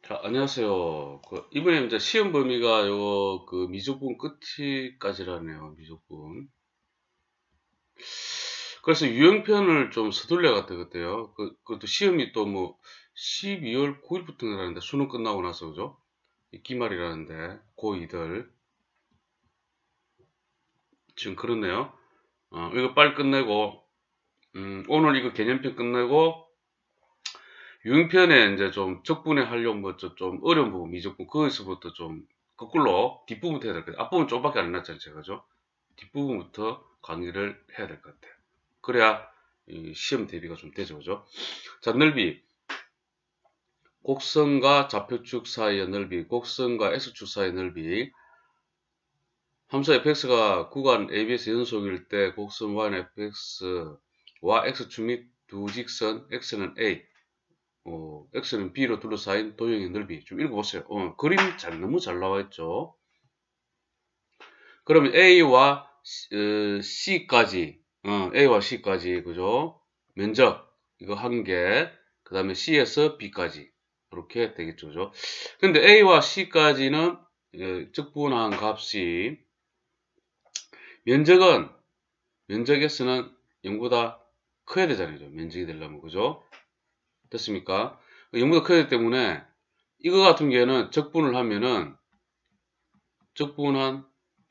자, 안녕하세요. 이번에 이제 시험 범위가 미적분 끝이까지라네요. 미적분. 그래서 유형편을 좀 서둘러 갔다 그때요. 그것도 시험이 또 뭐 12월 9일부터 나가는데 수능 끝나고 나서 그죠? 이 기말이라는데 고2들 지금 그렇네요. 이거 빨리 끝내고 오늘 이거 개념편 끝내고 유형편에 이제 좀 적분에 하려면 좀 어려운 부분 미적분 거기서부터 좀 거꾸로 뒷부분부터 해야 될 것 같아요. 앞부분 조금밖에 안 해놨잖아요, 제가. 그죠? 뒷부분부터 강의를 해야 될 것 같아요. 그래야 이 시험 대비가 좀 되죠, 그죠? 자, 넓이. 곡선과 좌표축 사이의 넓이, 곡선과 X축 사이의 넓이. 함수 fx가 구간 ABS 연속일 때 곡선 y는 fx와 x축 및 두 직선 x는 a, x는 b로 둘러싸인 도형의 넓이. 좀 읽어보세요. 그림 너무 잘 나와 있죠. 그러면 a와 c까지, a와 c까지, 그죠? 면적, 이거 한 개, 그 다음에 c에서 b까지. 이렇게 되겠죠, 그죠? 근데 a와 c까지는 적분한 값이, 면적에서는 0보다 커야 되잖아요. 면적이 되려면, 그죠? 됐습니까? 0보다 커야 되기 때문에, 이거 같은 경우에는 적분을 하면은, 적분한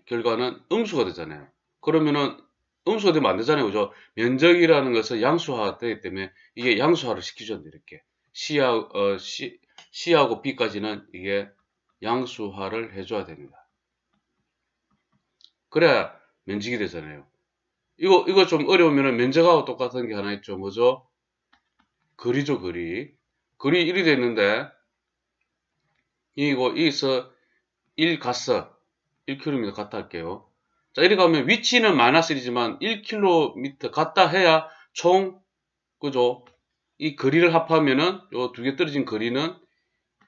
결과는 음수가 되잖아요. 그러면은 음수가 되면 안 되잖아요. 그죠? 면적이라는 것은 양수화가 되기 때문에 이게 양수화를 시키죠. 이렇게. C하고 B까지는 이게 양수화를 해줘야 됩니다. 그래야 면적이 되잖아요. 이거 좀 어려우면 면적하고 똑같은 게 하나 있죠. 뭐죠? 거리죠, 거리. 거리 1이 됐는데, 여기서 1 갔어. 1km 갔다 할게요. 자, 이렇게 가면 위치는 마이너스 1이지만 1km 갔다 해야 총, 그죠? 이 거리를 합하면은 요 두 개 떨어진 거리는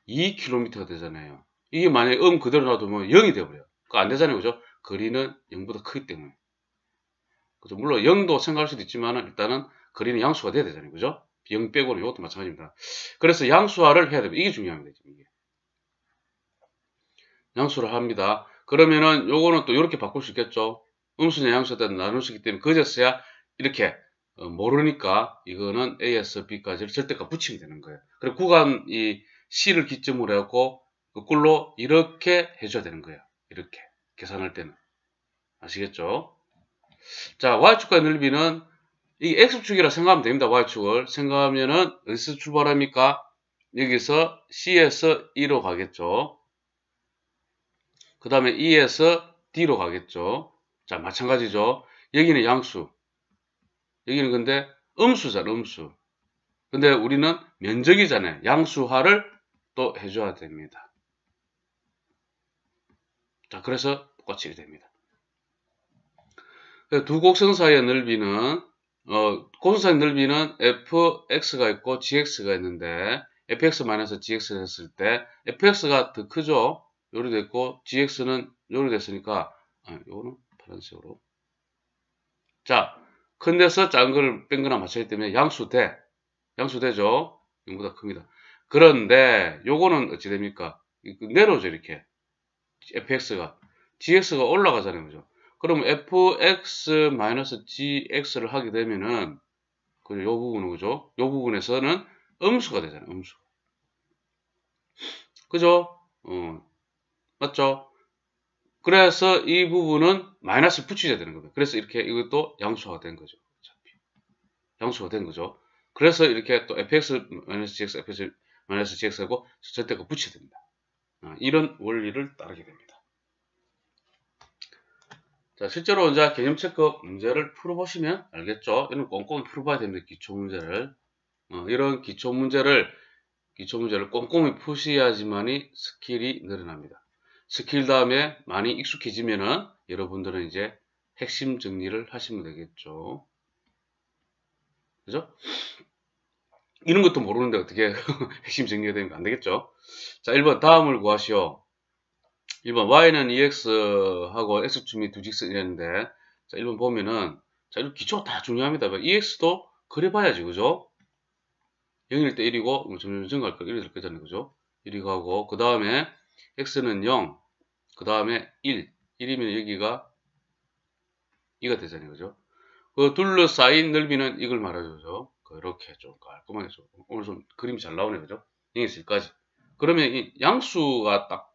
2km가 되잖아요. 이게 만약에 그대로 놔두면 0이 돼버려요. 그거 안 되잖아요. 그죠? 거리는 0보다 크기 때문에. 그죠? 물론 0도 생각할 수도 있지만 일단은 거리는 양수가 돼야 되잖아요. 그죠? 0 빼고는 이것도 마찬가지입니다. 그래서 양수화를 해야 됩니다. 이게 중요합니다. 이게. 양수를 합니다. 그러면은 요거는 또 이렇게 바꿀 수 있겠죠. 음수냐 양수냐 나눌 수 있기 때문에 그제서야 이렇게 모르니까 이거는 A에서 B까지를 절대값 붙이면 되는 거예요. 그리고 구간 이 C를 기점으로 해갖고 거꾸로 이렇게 해줘야 되는 거예요. 이렇게 계산할 때는 아시겠죠? 자, Y축과의 넓이는 이 X축이라 생각하면 됩니다. Y축을 생각하면은 어디서 출발합니까? 여기서 C에서 E로 가겠죠. 그 다음에 E에서 D로 가겠죠. 자, 마찬가지죠. 여기는 양수. 여기는 근데 음수잖아, 음수. 근데 우리는 면적이잖아요. 양수화를 또 해줘야 됩니다. 자, 그래서 똑같이 이렇게 됩니다. 두 곡선 사이의 넓이는, 곡선 사이의 넓이는 fx가 있고 gx가 있는데, fx-gx를 했을 때, fx가 더 크죠? 요리 됐고, gx는 요리 됐으니까, 요거는 파란색으로. 자, 큰 데서 작은 걸 뺀 거나 마찬가지 때문에 양수돼. 양수되죠? 0보다 큽니다. 그런데 요거는 어찌 됩니까? 내려오죠, 이렇게. fx가. gx가 올라가잖아요, 그죠? 그러면 fx-gx를 하게 되면은, 그죠? 요 부분은, 그죠? 요 부분에서는 음수가 되잖아요, 음수. 그죠? 맞죠? 그래서 이 부분은 마이너스 붙여야 되는 겁니다. 그래서 이렇게 이것도 양수화가 된 거죠. 어차피. 양수가 된 거죠. 그래서 이렇게 또 fx-gx, fx-gx하고 절대값 붙여야 됩니다. 이런 원리를 따르게 됩니다. 자, 실제로 이제 개념 체크 문제를 풀어보시면 알겠죠? 이런 꼼꼼히 풀어봐야 됩니다. 기초 문제를. 이런 기초 문제를 꼼꼼히 푸셔야지만이 스킬이 늘어납니다. 스킬 다음에 많이 익숙해지면은 여러분들은 이제 핵심 정리를 하시면 되겠죠. 그죠? 이런 것도 모르는데 어떻게 핵심 정리가 되면 안 되겠죠? 자, 1번 다음을 구하시오. 1번 y는 ex하고 x축이 두 직선이었는데, 자, 1번 보면은, 자, 이런 기초 다 중요합니다. ex도 그려봐야지, 그죠? 0일 때 1이고, 점점 증가할 거 1이 될 거잖아요, 그죠? 1이 가고, 그 다음에 x는 0, 그 다음에 1. 1이면 여기가 2가 되잖아요. 그죠? 그 둘러싸인 넓이는 이걸 말해주죠. 이렇게 좀 깔끔하게 좀. 오늘 좀 그림이 잘 나오네요. 그죠? 0에서 1까지. 그러면 이 양수가 딱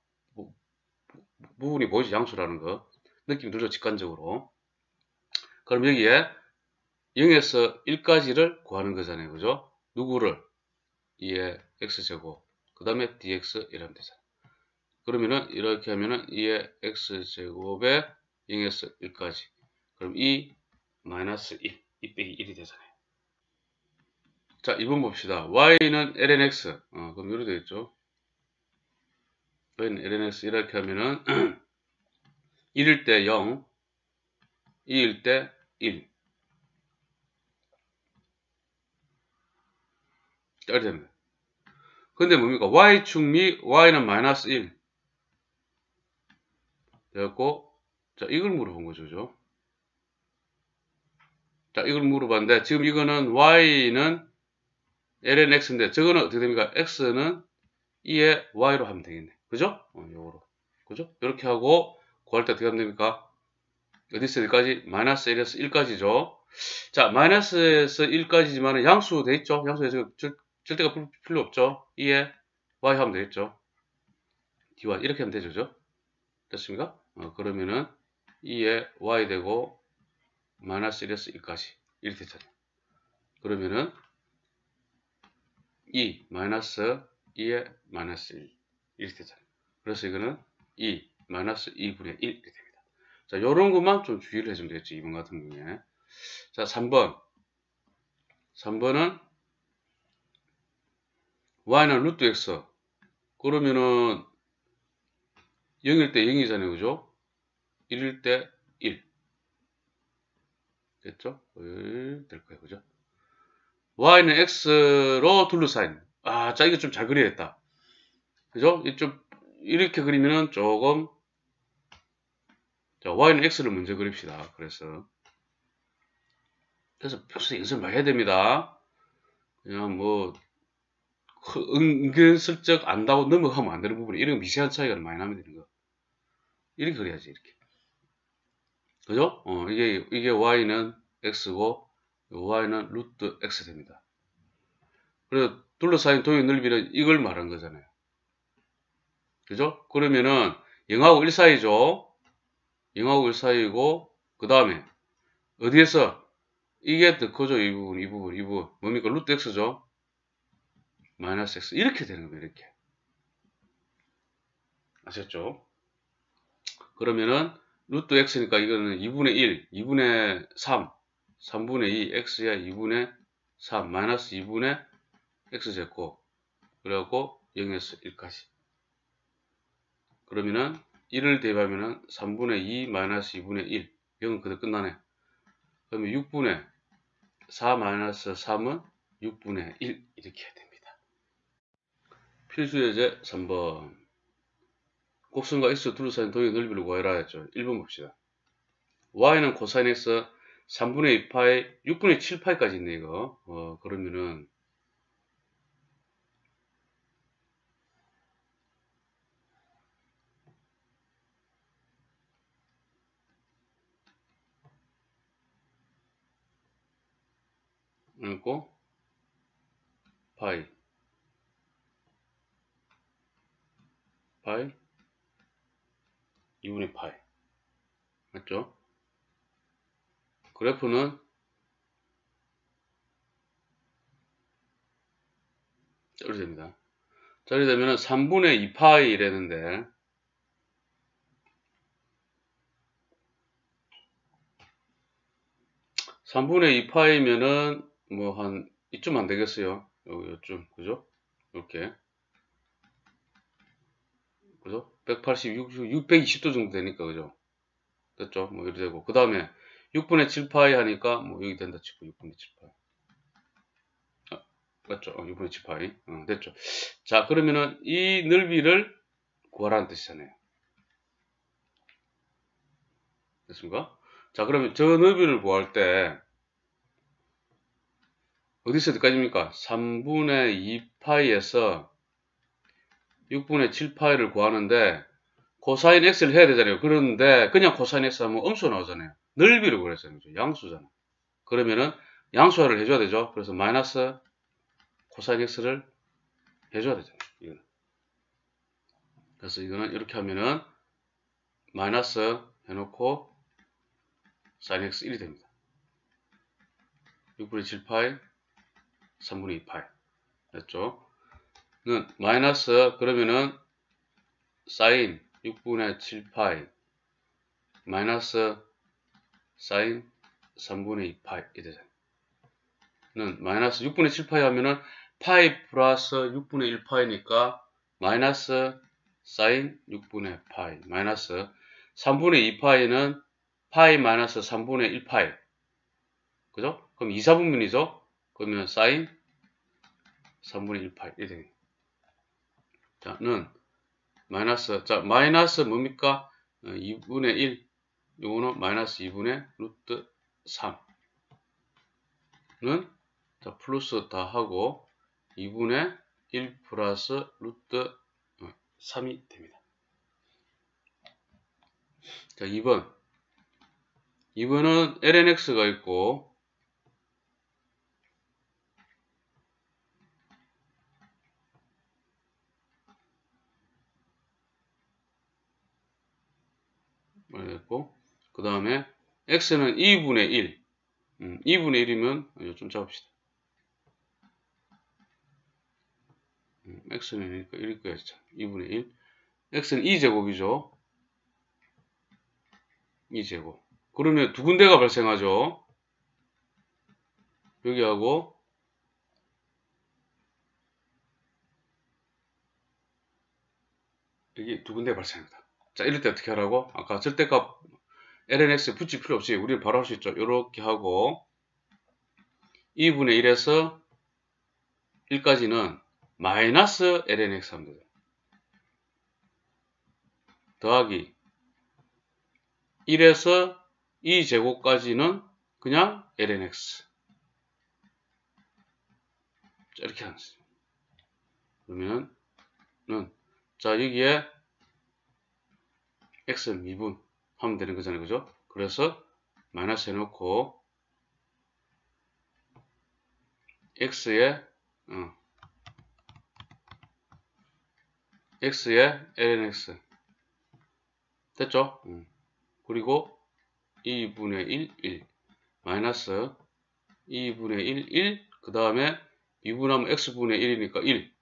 부분이 보이지? 양수라는 거. 느낌 들죠? 직관적으로. 그럼 여기에 0에서 1까지를 구하는 거잖아요. 그죠? 누구를? 2의 x제곱. 그 다음에 dx 이라면 되잖아요. 그러면은 이렇게 하면은 2의 x제곱에 0에서 1까지. 그럼 2 마이너스 1. 2 빼기 1이 되잖아요. 자, 2번 봅시다. y는 lnx. 그럼 이렇게 되겠죠. y는 lnx 이렇게 하면은 1일 때 0, 2일 때 1. 이렇게 됩니다. 근데 뭡니까? y축 및 y는 마이너스 1. 되었고, 자, 이걸 물어본 거죠. 그죠? 자, 이걸 물어봤는데, 지금 이거는 y는 lnx인데, 저거는 어떻게 됩니까? x는 2의 y로 하면 되겠네. 그죠? 요거로. 그죠? 이렇게 하고, 구할 때 어떻게 하면 됩니까? 어디서 어디까지? 마이너스 1에서 1까지죠. 자, 마이너스에서 1까지지만 양수 돼 있죠? 양수에 절대가 필요 없죠? 2에 y 하면 되겠죠? dy 이렇게 하면 되죠? 그죠? 됐습니까? 그러면은 2에 y 되고 마이너스 1에서 1까지 이렇게 되잖아요. 그러면은 2 마이너스 2에 마이너스 1 이렇게 되잖아요. 그래서 이거는 2 마이너스 2분의 1 이렇게 됩니다. 자, 요런 것만 좀 주의를 해주면 되겠죠. 2번 같은 경우에. 자, 3번. 3번은 y는 루트 x. 그러면은 0일 때 0이잖아요. 그죠? 1일 때 1. 됐죠? 될 거예요. 그죠? y는 x로 둘러싸인. 자, 이거 좀 잘 그려야겠다. 그죠? 이렇게 그리면은 조금, 자, y는 x를 먼저 그립시다. 그래서 평소에 연습 많이 해야 됩니다. 그냥 뭐, 은근슬쩍 안다고 넘어가면 안 되는 부분이 이런 미세한 차이가 많이 나면 되는 거. 이렇게 그려야지, 이렇게. 그죠? 이게 y는 x고, y는 루트 x 됩니다. 그래서 둘러싸인 도형의 넓이는 이걸 말한 거잖아요. 그죠? 그러면은 0하고 1 사이죠. 0하고 1 사이고 그 다음에 어디에서 이게 더 커져. 이 부분 뭡니까? 루트 x죠. 마이너스 x 이렇게 되는 거예요. 이렇게 아셨죠? 그러면은 루트 x니까 이거는 2분의 1 2분의 3 3분의 2 x야 2분의 3 마이너스 2분의 x제곱 그래갖고 0에서 1까지 그러면은 1을 대입하면은 3분의 2 마이너스 2분의 1 0은 그대로 끝나네. 그러면 6분의 4 마이너스 3은 6분의 1 이렇게 해야 됩니다. 필수 예제 3번 곡선과 x 둘러싸인 도형의 넓이를 구하라 했죠. 1번 봅시다. y는 코사인 x 3분의 2파이 6분의 7파이까지 있네 이거. 그러면은 그리고 파이 2분의 파이 맞죠? 그래프는 이렇게 됩니다. 자, 이렇게 되면은 3분의 2파이 이랬는데 3분의 2파이면은 뭐 한 이쯤 안 되겠어요. 요쯤 그죠? 이렇게 그죠? 186, 620도 정도 되니까 그죠? 됐죠? 뭐 이렇게 되고 그 다음에 6분의 7파이 하니까 뭐 여기 된다 치고 6분의 7파이 맞죠? 6분의 7파이 됐죠? 자 그러면은 이 넓이를 구하라는 뜻이잖아요. 됐습니까? 자 그러면 저 넓이를 구할 때 어디서 어디까지입니까? 3분의 2파이에서 6분의 7파이를 구하는데 코사인 x를 해야 되잖아요. 그런데 그냥 코사인 x 하면 음수 나오잖아요. 넓이를 구했잖아요. 양수잖아. 그러면은 양수화를 해줘야 되죠. 그래서 마이너스 코사인 x를 해줘야 되잖아요. 이거는. 그래서 이거는 이렇게 하면은 마이너스 해놓고 sin x 1이 됩니다. 6분의 7파이 3분의 2파이 됐죠? 는 마이너스 그러면은 sin 6분의 7파이 마이너스 sin 3분의 2파이 이 되잖아요. 는 마이너스 6분의 7파이 하면은 파이 플러스 6분의 1파이니까 마이너스 sin 6분의 파이 마이너스 3분의 2파이는 파이 마이너스 3분의 1파이 그죠? 그럼 2, 4분면이죠? 그러면 sin 3분의 1파이 이렇게 됩니다. 자, 는 마이너스 자 마이너스 뭡니까? 2분의 1 요거는 마이너스 2분의 루트 3는 자 플러스 다 하고 2분의 1 플러스 루트 3이 됩니다. 자 2번은 lnx가 있고 그 다음에 x는 2분의 1 2분의 1이면 좀 잡읍시다. x는 1일 거야 진짜. 2분의 1 x는 2제곱이죠. 2제곱 그러면 두 군데가 발생하죠. 여기하고 여기 두 군데가 발생합니다. 자 이럴 때 어떻게 하라고? 아까 절대값 lnx 붙일 필요 없이 우리는 바로 할 수 있죠. 이렇게 하고 2분의 1에서 1까지는 마이너스 lnx 하면 돼요. 더하기 1에서 2제곱까지는 그냥 lnx 자, 이렇게 하는 거죠. 그러면은 자 여기에 x는 미분 하면 되는 거잖아요. 그죠? 그래서 마이너스 해놓고 x에 lnx 됐죠? 그리고 2분의 1 마이너스 2분의 1 그 다음에 미분하면 x분의 1이니까 1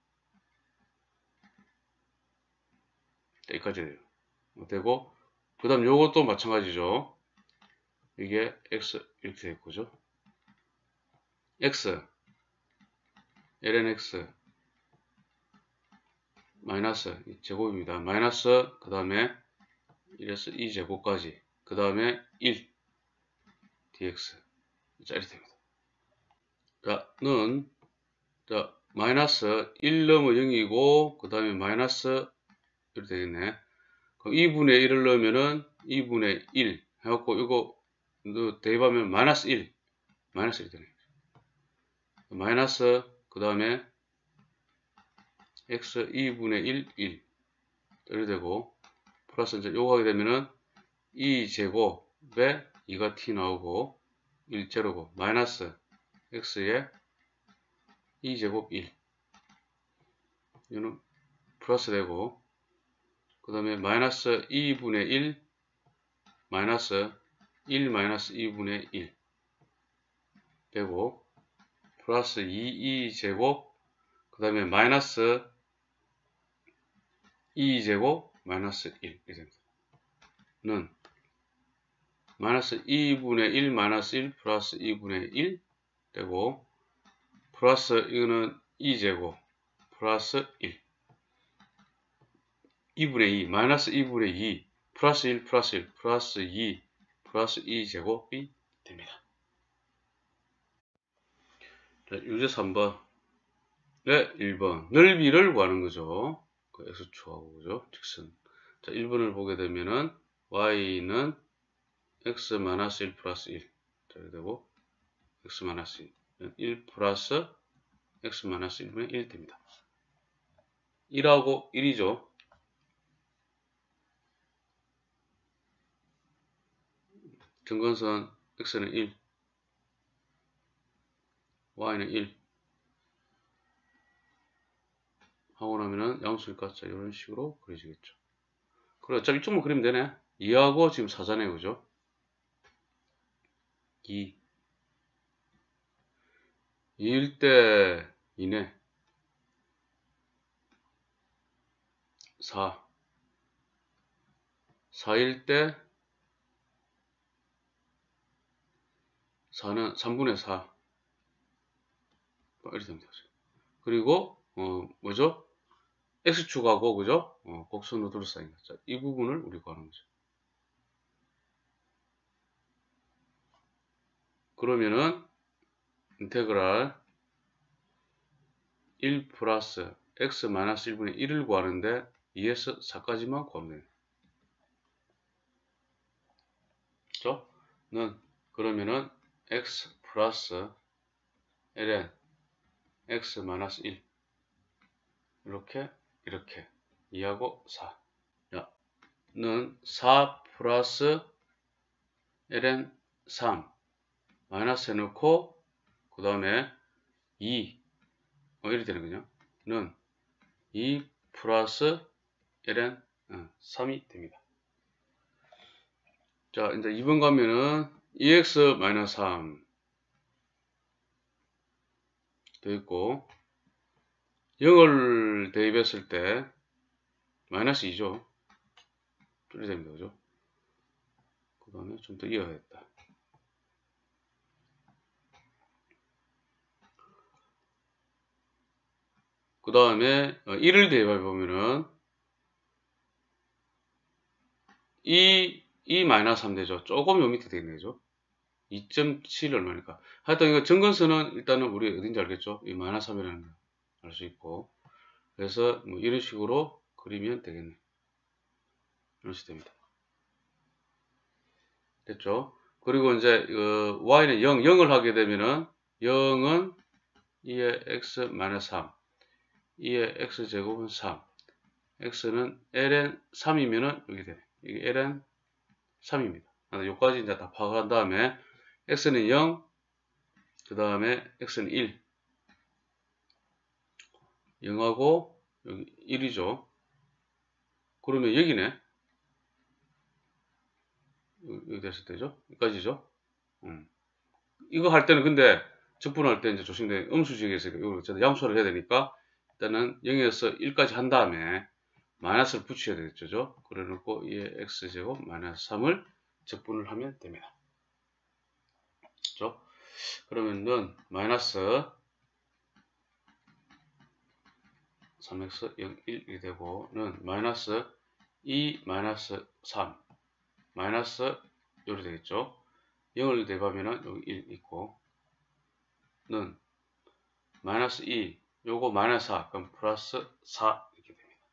여기까지 돼요. 되고 그 다음 요것도 마찬가지죠. 이게 x 이렇게 될 거죠. x lnx 마이너스 제곱입니다. 마이너스 그 다음에 1에서 2제곱까지 그 다음에 1 dx 자 이렇게 됩니다. 자 마이너스 1 넣으면 0이고 그 다음에 마이너스 이렇게 되겠네. 그럼 2분의 1을 넣으면은 2분의 1 해갖고 이거 대입하면 마이너스 1 되네. 마이너스 그 다음에 x 2분의 1 이렇게 되고 플러스 이제 요거 하게 되면은 2제곱에 2가 t 나오고 1제로고 마이너스 x에 2제곱 1 이거는 플러스 되고 그 다음에 마이너스 2분의 1 마이너스 1 마이너스 2분의 1 되고 플러스 2제곱 그 다음에 마이너스 2제곱 마이너스 1 이렇게 됩니다. 는 마이너스 2분의 1 마이너스 1 플러스 2분의 1 되고 플러스 이거는 2제곱 플러스 1 2분의 2 마이너스 2분의 2 플러스 1 플러스 1 플러스 2 플러스 2제곱이 됩니다. 자, 유제 3번 네, 1번 넓이를 구하는 거죠. 그 x축하고 그죠? 직선. 자, 1번을 보게 되면은 y는 x 마이너스 1 플러스 1 자, 이렇게 되고 x 마이너스 1 플러스 x 마이너스 1분의 1 됩니다. 1하고 1이죠. 점근선 x는 1, y는 1 하고 나면은 양수일까자 이런 식으로 그려지겠죠. 그래, 어차피 이쪽만 그리면 되네. 2하고 지금 4잖아요. 그죠? 2. 2일 때 2네. 4. 4일 때 4는 3분의 4. 이렇게 됩니다. 그리고, 뭐죠? x축하고, 그죠? 곡선으로 둘러싸인 거. 자, 이 부분을 우리 구하는 거죠. 그러면은, 인테그랄 1 플러스 x 마이너스 1분의 1을 구하는데 2에서 4까지만 구하면 돼요. 그죠? 는, 그러면은, x 플러스 ln x 마이너스 1 이렇게 2하고 4 는 4 플러스 ln 3 마이너스 해놓고 그 다음에 2 이렇게 되는 거죠. 는 2 플러스 ln 3이 됩니다. 자, 이제 2번 가면은 2x 마이너스 3 되어 있고 0을 대입했을 때 마이너스 2죠. 이렇게 됩니다. 그죠? 그 다음에 좀 더 이어야겠다. 그 다음에 1을 대입해 보면은 2 마이너스 3 되죠. 조금 요 밑에 되겠네. 죠 2.7 얼마니까. 하여튼 이거 점근선은 일단은 우리 어딘지 알겠죠? 이 마이너스 3이라는 걸 알 수 있고. 그래서 뭐 이런 식으로 그리면 되겠네. 이런 식으로 됩니다. 됐죠? 그리고 이제 y는 0을 하게 되면은 0은 2의 x 마이너스 3, 2의 x 제곱은 3, x는 ln 3이면은 여기 되네. 이게 ln 3입니다. 여기까지 이제 다 파악한 다음에 x는 0, 그 다음에 x는 1, 0하고 여기 1이죠. 그러면 여기네. 여기 됐을 때죠. 여기까지죠. 이거 할 때는 근데 적분할 때 이제 조심돼. 음수지역에서 이거 양수를 해야 되니까 일단은 0에서 1까지 한 다음에 마이너스를 붙여야 되겠죠. 그래 놓고 2의 x제곱 마이너스 3을 적분을 하면 됩니다. 그렇죠? 그러면은 마이너스 3x 0, 1이 되고는 마이너스 2 마이너스 3 마이너스 요리 되겠죠. 0을 대입하면은 여기 1 있고 는 마이너스 2 요거 마이너스 4 그럼 플러스 4 이렇게 됩니다.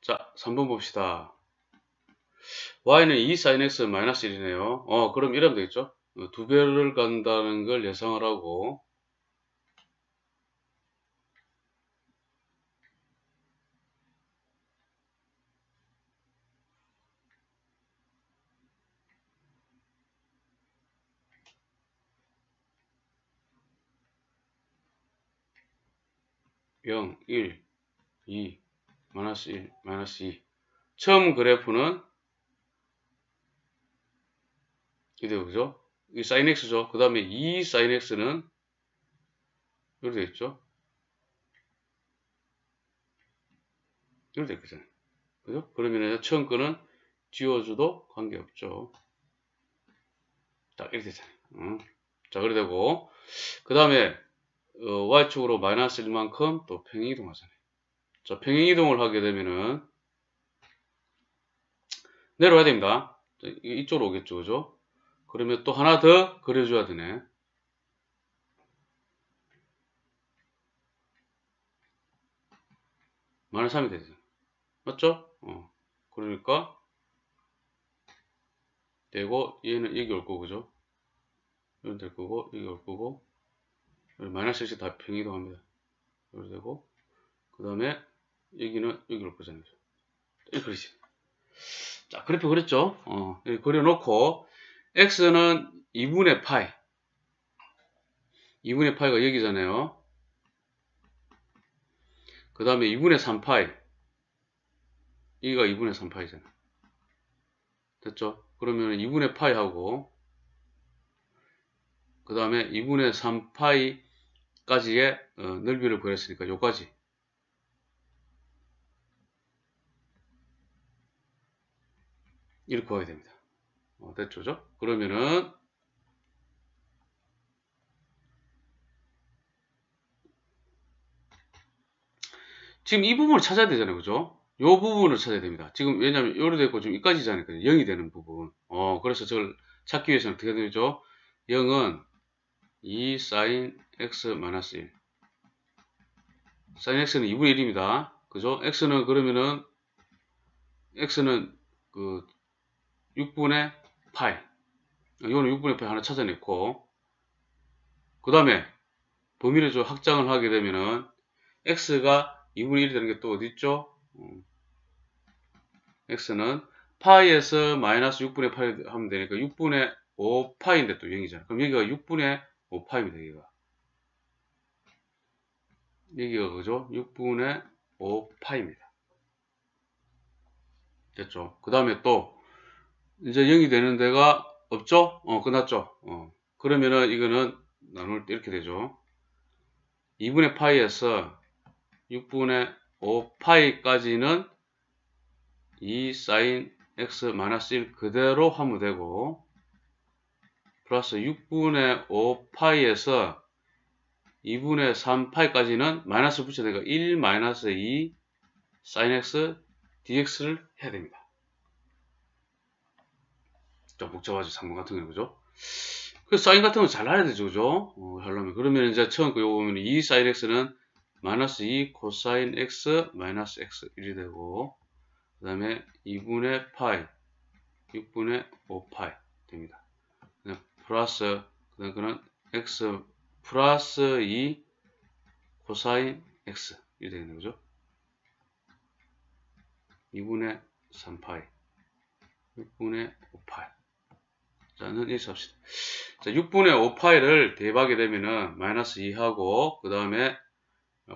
자 3번 봅시다. y는 2 sin x 마이너스 1이네요. 그럼 이러면 되겠죠. 두 배를 간다는 걸 예상을 하고 0, 1, 2, 마이너스 1, 마이너스 2 처음 그래프는 이대로 그죠? 이 sin x죠. 그 다음에 2 sin x는 이렇게 되겠죠. 이렇게 되겠잖아요. 그죠? 그러면 처음 거는 지워줘도 관계없죠. 딱 이렇게 되잖아요. 자, 그래 되고 그 다음에 y축으로 마이너스 1만큼 또 평행이동하잖아요. 자, 평행이동을 하게 되면은 내려와야 됩니다. 자, 이쪽으로 오겠죠. 그죠? 그러면 또 하나 더 그려줘야 되네. 마이너스 3이 되죠. 맞죠? 그러니까 되고 얘는 여기 올 거고 그죠? 여기 될 거고 여기 올 거고 마이너스 1씩 다 평이동합니다. 이렇게 되고, 그 다음에 여기는 여기로 보잖아요. 이렇게 그리지. 자, 그래프 그렸죠? 여기 그려놓고, x는 2분의 파이. 2분의 파이가 여기잖아요. 그 다음에 2분의 3파이. 여기가 2분의 3파이잖아요. 됐죠? 그러면 2분의 파이하고, 그 다음에 2분의 3파이까지의 넓이를 구했으니까 요까지. 이렇게 구하게 됩니다. 됐죠? 그러면은, 지금 이 부분을 찾아야 되잖아요. 그죠? 요 부분을 찾아야 됩니다. 지금 왜냐면 요로 됐고 지금 여기까지잖아요. 0이 되는 부분. 그래서 저걸 찾기 위해서는 어떻게 되죠? 0은 2 sin x 마이너스 1. sin x는 2분의 1입니다. 그죠? x는 그러면은 x는 그 6분의 파이. 이거는 6분의 파이 하나 찾아냈고, 그 다음에 범위를 좀 확장을 하게 되면은 x가 2분의 1이 되는 게 또 어디 있죠? x는 파이에서 마이너스 6분의 파이 하면 되니까 6분의 5파이인데 또 0이잖아. 그럼 여기가 6분의 5파이입니다. 여기가 그죠? 6분의 5파이입니다. 됐죠? 그 다음에 또 이제 0이 되는 데가 없죠? 끝났죠? 그러면은 이거는 나눌 때 이렇게 되죠. 2분의 파이에서 6분의 5파이까지는 2 sin x 마이너스 1 그대로 하면 되고, 플러스 6분의 5파이에서 2분의 3파이까지는 마이너스 붙여야 되니까 1 마이너스 2 sin x dx를 해야 됩니다. 좀 복잡하죠. 3번 같은 경우, 그죠? 그 사인 같은 거 잘 알아야 되죠, 그죠? 하려면. 그러면 이제 처음 거 요거 보면 2 sin x는 마이너스 2 코사인 x 마이너스 x 1이 되고, 그 다음에 2분의 파이, 6분의 5파이 됩니다. 플러스, 그 다음에 그는 x 플러스 2 코사인 x 1이 되겠네요, 그죠? 2분의 3파이, 6분의 5파이. 자, 는 이렇게 합시다. 자, 6분의 5파이를 대입하게 되면은 마이너스 2하고, 그 다음에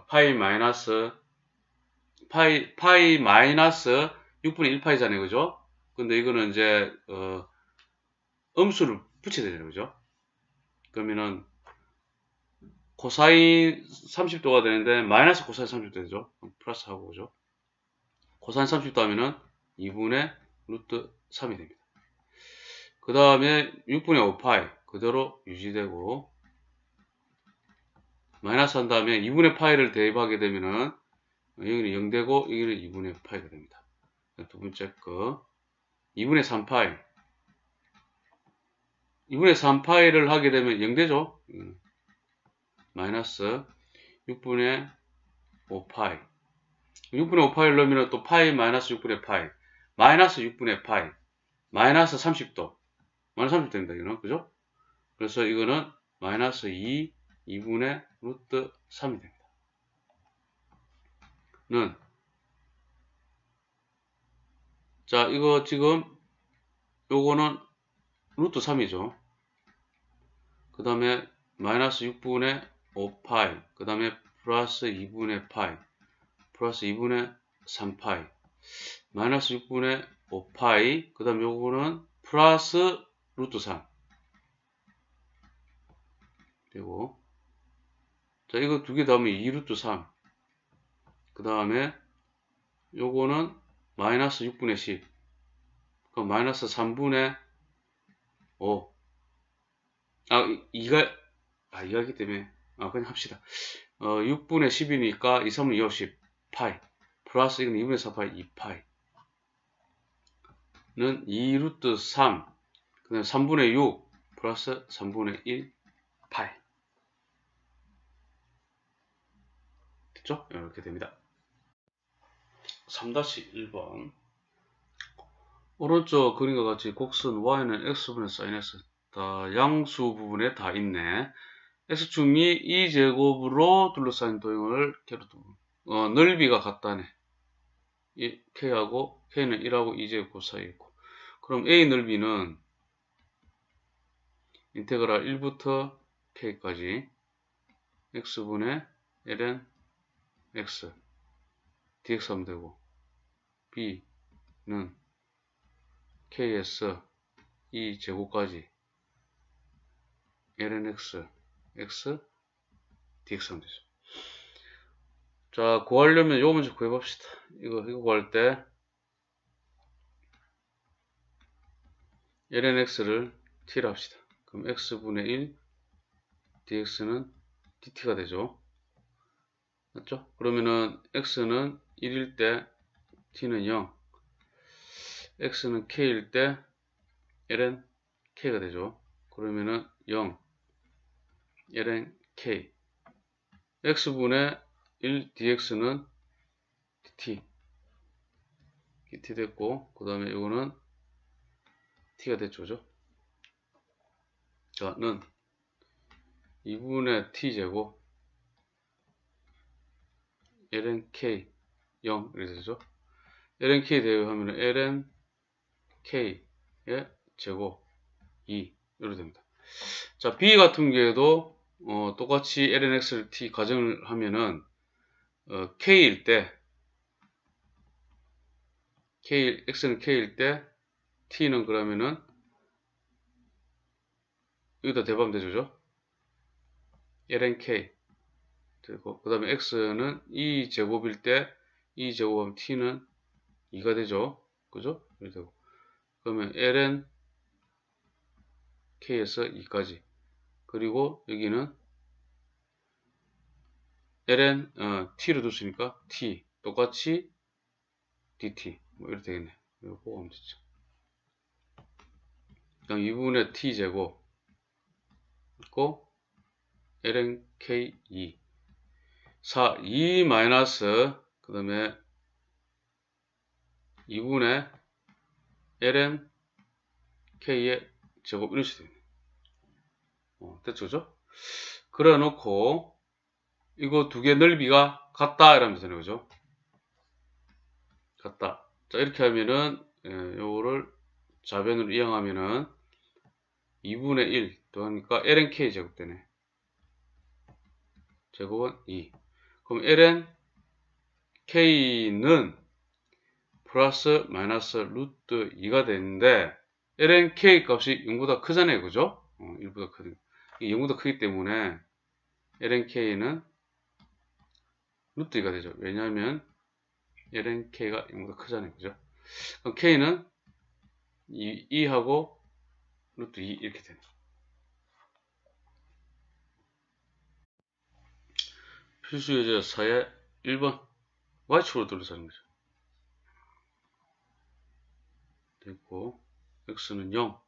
파이 마이너스 6분의 1파이잖아요, 그죠? 근데 이거는 이제 음수를 붙여야 되잖아요, 그죠? 그러면은 코사인 30도가 되는데 마이너스 코사인 30도 되죠? 플러스 하고, 그죠? 코사인 30도 하면은 2분의 루트 3이 됩니다. 그 다음에 6분의 5파이 그대로 유지되고, 마이너스 한 다음에 2분의 파이를 대입하게 되면은 여기는 0 되고 여기는 2분의 파이가 됩니다. 두 번째 거 2분의 3파이 2분의 3파이를 하게 되면 0 되죠. 마이너스 6분의 5파이 6분의 5파이를 넣으면 또 파이 마이너스 6분의 파이 마이너스 6분의 파이 마이너스 30도 마이너스 30도입니다. 이거는 그죠? 그래서 이거는 마이너스 2분의 루트 3이 됩니다. 자, 이거 지금 요거는 루트 3이죠. 그 다음에 마이너스 6분의 5파이 그 다음에 플러스 2분의 파이 플러스 2분의 3파이 마이너스 6분의 5파이 그 다음에 요거는 플러스 루트 3 되고, 자, 이거 두 개 더하면 2루트 3 그 다음에 요거는 마이너스 6분의 10 그럼 마이너스 3분의 5 2가 하기 때문에 그냥 합시다. 6분의 10이니까 2, 3은 2, 5, 10 파이 플러스 이건 2분의 4파이 2파이 는 2루트 3 그 다음에 3분의 6 플러스 3분의 1 파이 됐죠? 이렇게 됩니다. 3-1번 오른쪽 그림과 같이 곡선 y는 x분의 sin x 다 양수 부분에 다 있네. x축이 2제곱으로 둘러싸인 도형을 넓이가 같다네. 이 k하고 k는 1하고 2제곱 그 사이에 있고. 그럼 a 넓이는 인테그랄 1부터 k까지 x분의 ln x dx 하면 되고, b는 k에서 2제곱까지 ln x dx 하면 되죠. 자, 구하려면 요거 먼저 구해봅시다. 이거 구할 때 ln x를 t라 합시다. 그럼 x분의 1 dx는 dt가 되죠. 맞죠? 그러면은 x는 1일 때 t는 0, x는 k일 때 ln k가 되죠. 그러면은 0 ln k, x분의 1 dx는 dt 됐고, 그 다음에 이거는 t가 됐죠. 그죠? 자, 는 2분의 t제곱 ln k 0 이렇게 되죠. ln k 대입하면 ln k의 제곱 2 이렇게 됩니다. 자, b 같은 경우에도 똑같이 ln x를 t 가정을 하면은 k일 때 x는 k일 때 t는 그러면은 여기다 대입하면 되죠. ln k 되고, 그 다음에 x는 2제곱일 때 2제곱하면 t는 2가 되죠. 그죠? 이렇게 되고, 그러면 ln k에서 2까지, 그리고 여기는 ln t를 뒀으니까 t 똑같이 dt 뭐 이렇게 되겠네. 이거 보고 하면 되죠. 그럼 2분의 t제곱 있고 ln k2 4 2 마이너스 그 다음에 2분의 ln k의 제곱 이런 식으로 됩니다. 됐죠? 그죠? 그래 놓고 이거 두 개 넓이가 같다 이러면 되잖아요. 그죠? 같다. 자, 이렇게 하면은 요거를 좌변으로 이용하면은 2분의 1 더하니까 ln k 제곱 되네. 제곱은 2. 그럼 ln k는 플러스 마이너스 루트 2가 되는데 ln k 값이 0보다 크잖아요. 그죠? 1보다 크니 0보다 크기 때문에 ln k는 루트 2가 되죠. 왜냐하면 ln k가 0보다 크잖아요. 그죠? 그럼 k는 2하고 루트 2 이렇게 되네. 필수 예제 4의 1번 y축으로 둘러싸는 거죠. 됐고, x는 0,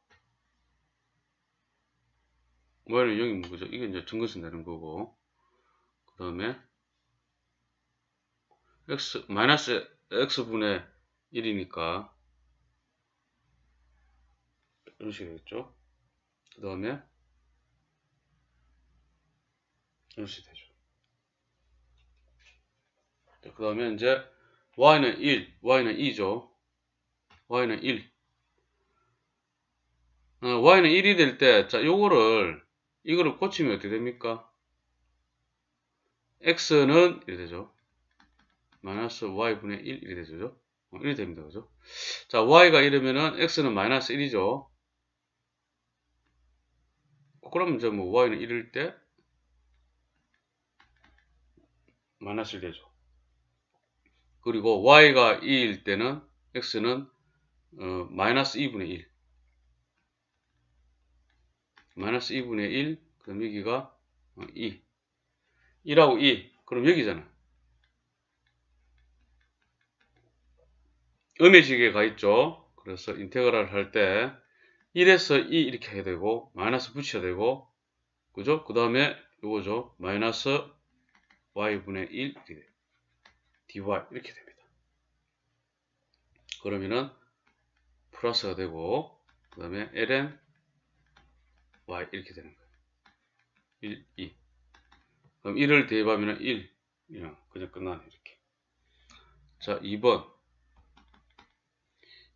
y는 0이면 그죠? 이게 이제 증거선 되는 거고, 그 다음에 마이너스 x분의 1이니까 이런 식이 되겠죠. 그 다음에 이런 식이 되죠. 그 다음에 이제 y는 1, y는 2죠. y는 1. y는 1이 될 때, 자, 이거를 고치면 어떻게 됩니까? x는 이렇게 되죠. 마이너스 y분의 1 이렇게 되죠. 이렇게 됩니다. 그죠? 자, y가 이러면은 x는 마이너스 1이죠. 그럼 이제 뭐 y는 1일 때 마이너스 1 되죠. 그리고 y가 2일 때는 x는 마이너스 2분의 1. 마이너스 2분의 1, 그럼 여기가 2. 1하고 2, 그럼 여기잖아. 음의지기에 가 있죠. 그래서 인테그랄 할 때 1에서 2 이렇게 해야 되고, 마이너스 붙여야 되고, 그죠? 그 다음에 요거죠. 마이너스 y분의 1 이렇게 돼요. dy 이렇게 됩니다. 그러면은 플러스가 되고, 그 다음에 ln y 이렇게 되는 거예요. 1, 2. 그럼 1을 대입하면 1. 그냥 끝나네, 이렇게. 자, 2번.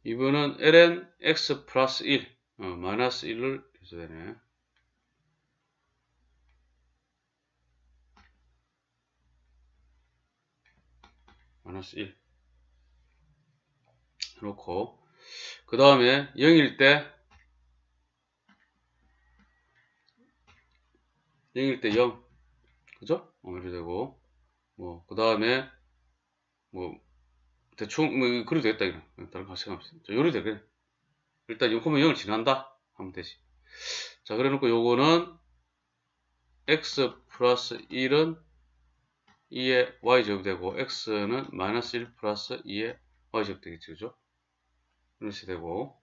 2번은 ln x 플러스 1. 마이너스 1을 해줘야 되네. 마이너스 1. 해놓고. 그 다음에 0일 때 0. 그죠? 이렇게 되고. 그 다음에, 대충, 그래도 되겠다, 이거. 다른 거 생각 없어. 요리 되겠네. 일단 0,0을 지난다? 하면 되지. 자, 그래 놓고 요거는 x 플러스 1은 2의 y제곱 되고, x는 마이너스 1 플러스 2의 y제곱 되겠지, 그죠? 이렇게 되고.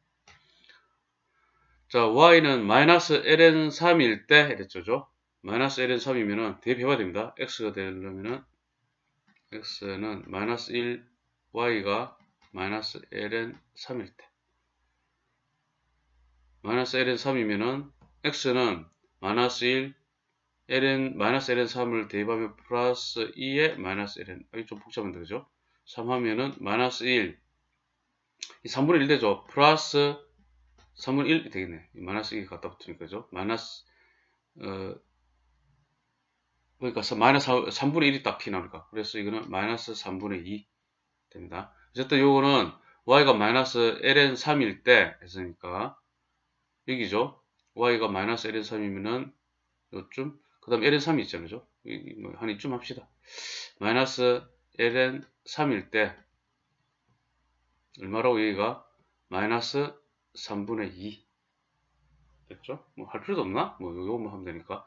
자, y는 마이너스 ln 3일 때, 이랬죠, 마이너스 ln 3이면은 대입해봐야 됩니다. x가 되려면은, x는 마이너스 1, y가 마이너스 ln 3일 때. 마이너스 ln 3이면은, x는 마이너스 1, 마이너스 ln 3을 대입하면 플러스 2에 마이너스 ln, 여기 좀 복잡한데, 그죠? 3 하면은 마이너스 1, 이 3분의 1 되죠? 플러스 3분의 1 되겠네. 마이너스 2가 갖다 붙으니까, 그죠? 마이너스, 그러니까 마이너스 3분의 1이 딱 튀어나오니까. 그래서 이거는 마이너스 3분의 2 됩니다. 어쨌든 요거는 y가 마이너스 ln 3일 때 했으니까, 여기죠? y가 마이너스 ln 3이면은 요쯤, 그 다음 ln 3이 있잖아요, 그죠? 한 이쯤 합시다. 마이너스 ln 3일 때, 얼마라고 여기가? 마이너스 3분의 2. 됐죠? 할 필요도 없나? 요거만 하면 되니까.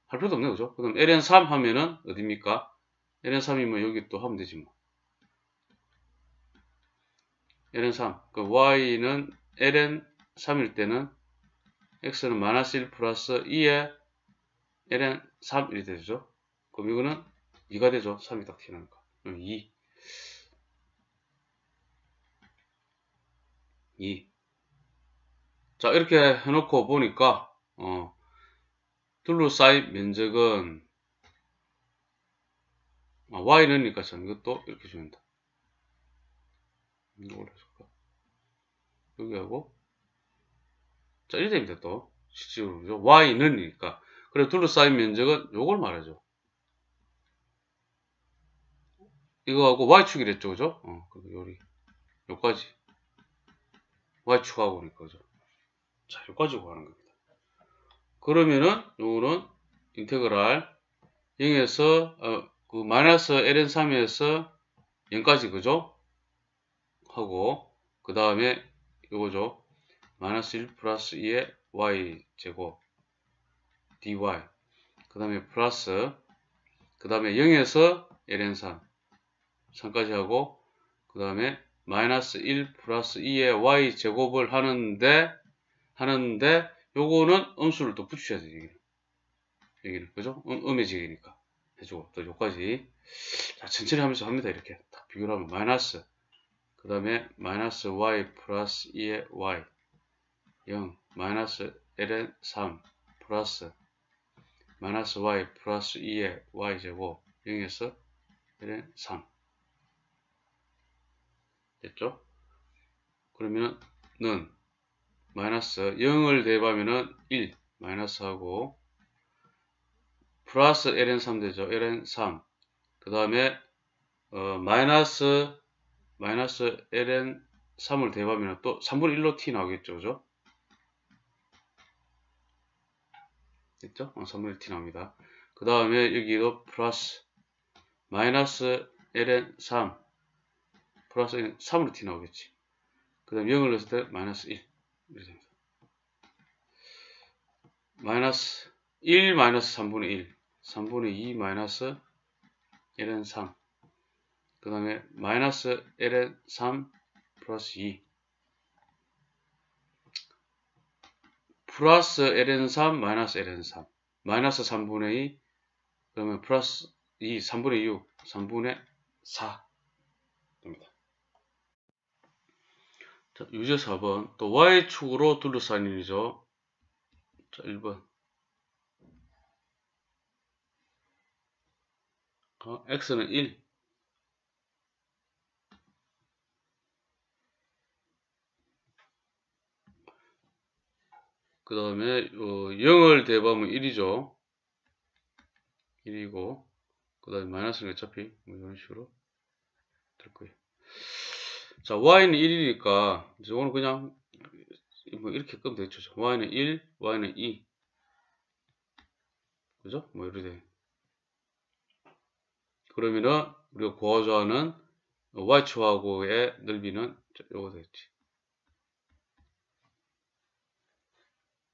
할 필요도 없네, 그죠? 그 다음 ln 3 하면은 어딥니까? ln 3이면 여기 또 하면 되지 뭐. ln 3. 그 y는 ln 3일 때는 x는 마이너스 1 플러스 2에 ln 3 이렇게 되죠. 그럼 이거는 2가 되죠. 3이 딱 튀어나오니까. 그럼 2. 자, 이렇게 해놓고 보니까, 둘러싸인 면적은, y는 니까 참, 이것도 이렇게 주는다. 이걸 해줄까? 여기하고, 자, 이렇게 됩니다, 또. 실질적으로. y는 니까. 그래, 둘러싸인 면적은 요걸 말하죠. 이거하고 y축이랬죠, 그죠? 그리고 요까지. y축하고 그러니까, 그죠? 자, 요까지 구하는 겁니다. 그러면은, 요거는, 인테그랄 0에서, 그, 마이너스 ln 3에서 0까지, 그죠? 하고, 그 다음에, 요거죠. 마이너스 1 플러스 2의 y제곱, dy. 그 다음에 플러스, 그 다음에 0에서 ln 3. 3까지 하고, 그 다음에 마이너스 1 플러스 2의 y제곱을 하는데, 요거는 음수를 또 붙여야 돼, 여기는. 그죠? 음해지기니까. 해주고, 또 요까지. 자, 천천히 하면서 합니다, 이렇게. 딱 비교를 하면, 마이너스. 그 다음에, 마이너스 y 플러스 2의 y. 0. 마이너스 ln 3. 플러스. 마이너스 y 플러스 2의 y제곱. 0에서 ln 3. 됐죠? 그러면은, 마이너스 0을 대입하면은 1. 마이너스 하고, 플러스 ln 3 되죠. ln 3. 그 다음에 마이너스 ln 3을 대입하면 또 3분의 1로 t 나오겠죠. 그죠? 됐죠? 3분의 1 t 나옵니다. 그 다음에 여기도 플러스 마이너스 ln 3 플러스 3으로 t 나오겠지. 그 다음 0을 넣었을 때 마이너스 1 이렇게 됩니다. 마이너스 1 마이너스 3분의 1 3분의 2 마이너스 ln 3 그 다음에 마이너스 ln 3 플러스 2 플러스 ln 3 마이너스 ln 3 마이너스 3분의 2 그러면 플러스 2 3분의 6 3분의 4 됩니다. 자, 유제 4번 또 y축으로 둘러싸인 일이죠. 자, 1번 x는 1. 그 다음에 0을 대입하면 1이죠. 1이고 그 다음에 마이너스는 어차피 뭐 이런 식으로 될 거예요. 자, y는 1이니까 이거는 그냥 뭐 이렇게 끄면 되죠. y는 1, y는 2. 그죠? 뭐 이렇게 돼. 그러면은 우리가 구하고자 하는 y축하고의 넓이는 요거 되겠지.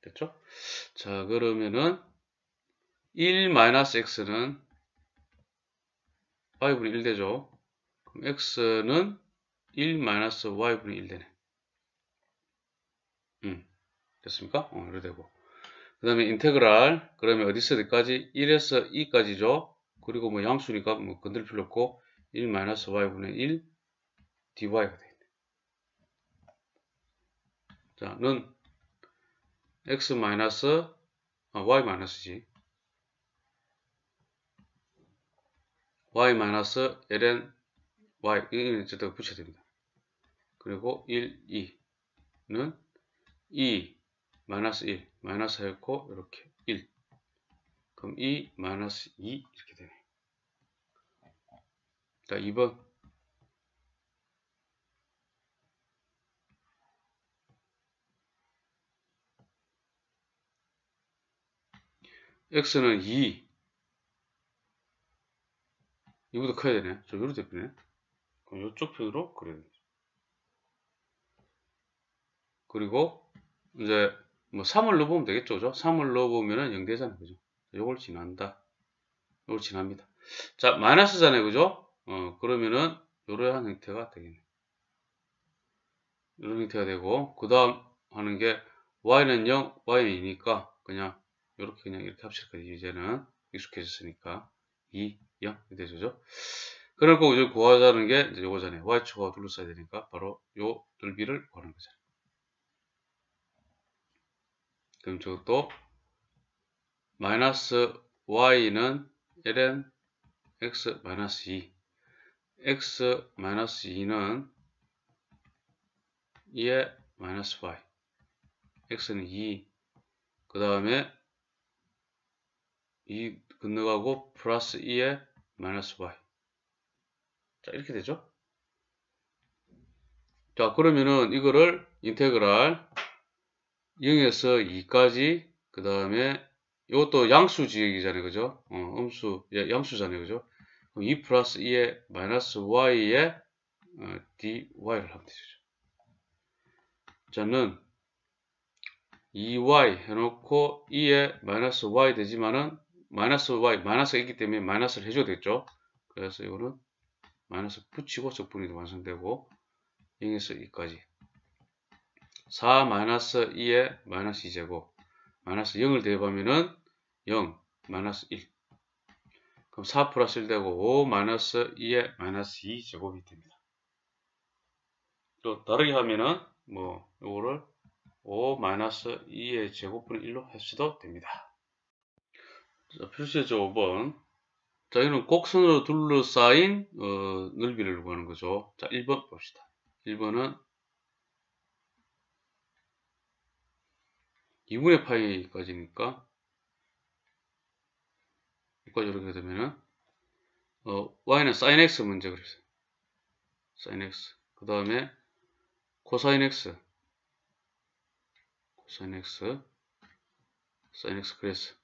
됐죠? 자, 그러면은 1-x는 y분의 1 되죠. 그럼 x는 1-y분의 1 되네. 됐습니까? 이렇게 되고. 그 다음에 인테그랄, 그러면 어디서 어디까지? 1에서 2까지죠. 그리고 뭐 양수니까 뭐 건들 필요 없고, 1-y분의 1 dy가 되겠네. 자, 는 x y 마이너스지. y 마이너스 ln y, 이거 저도 붙여야 됩니다. 그리고 1, 2는 2, 마이너스 1, 마이너스 했고, 이렇게 1. 그럼 2, 마이너스 2, 이렇게 되네. 자, 2번. x는 2. 이보다 커야 되네. 저 요로 대표네. 그럼 요쪽 편으로 그려야 돼. 그리고 이제 뭐 3을 넣어보면 되겠죠. 그죠? 3을 넣어보면은 0 되잖아요. 그죠? 요걸 지난다. 요걸 지납니다. 자, 마이너스잖아요. 그죠? 그러면은 요러한 형태가 되겠네. 이런 형태가 되고, 그 다음 하는 게 y는 0, y는 2니까 그냥 요렇게 그냥 이렇게 합칠 거예요. 이제는 익숙해졌으니까 2, 0 이렇게 되죠. 그러고 이제 구하자는 게 이제 요거잖아요. y축하고 둘러싸야 되니까 바로 요 넓이를 구하는 거잖아요. 그럼 저것도 마이너스 y는 ln x 마이너스 2, x 마이너스 2는 2의 마이너스 y, x는 2, 그 다음에 2 건너가고 플러스 2의 마이너스 y. 자, 이렇게 되죠. 자, 그러면은 이거를 인테그랄 0에서 2까지, 그 다음에 이것도 양수 지역이잖아요. 그죠? 양수잖아요. 그죠? 그럼 2 플러스 2의 마이너스 y의 dy를 하면 되죠. 자는 2y 해놓고 2의 마이너스 y 되지만은 마이너스 y, 마이너스가 있기 때문에 마이너스를 해줘야 되겠죠. 그래서 이거는 마이너스 붙이고 적분이 완성되고 0에서 2까지 4 마이너스 2의 마이너스 2제곱 마이너스 0을 대입하면은 0 마이너스 1 그럼 4 플러스 1 되고 5 마이너스 2의 마이너스 2제곱이 됩니다. 또 다르게 하면은 뭐 요거를 5 마이너스 2의 제곱분의 1로 해서도 됩니다. 자, 표시해줘 5번. 자, 이는 곡선으로 둘러싸인 넓이를 구하는 거죠. 자, 1번 봅시다. 1번은 2분의 파이까지니까 여기까지 이렇게 되면은 y는 sin x 먼저 그랬어요. sin x. 그 다음에 코사인 x, 코사인 x, sin x 그랬어.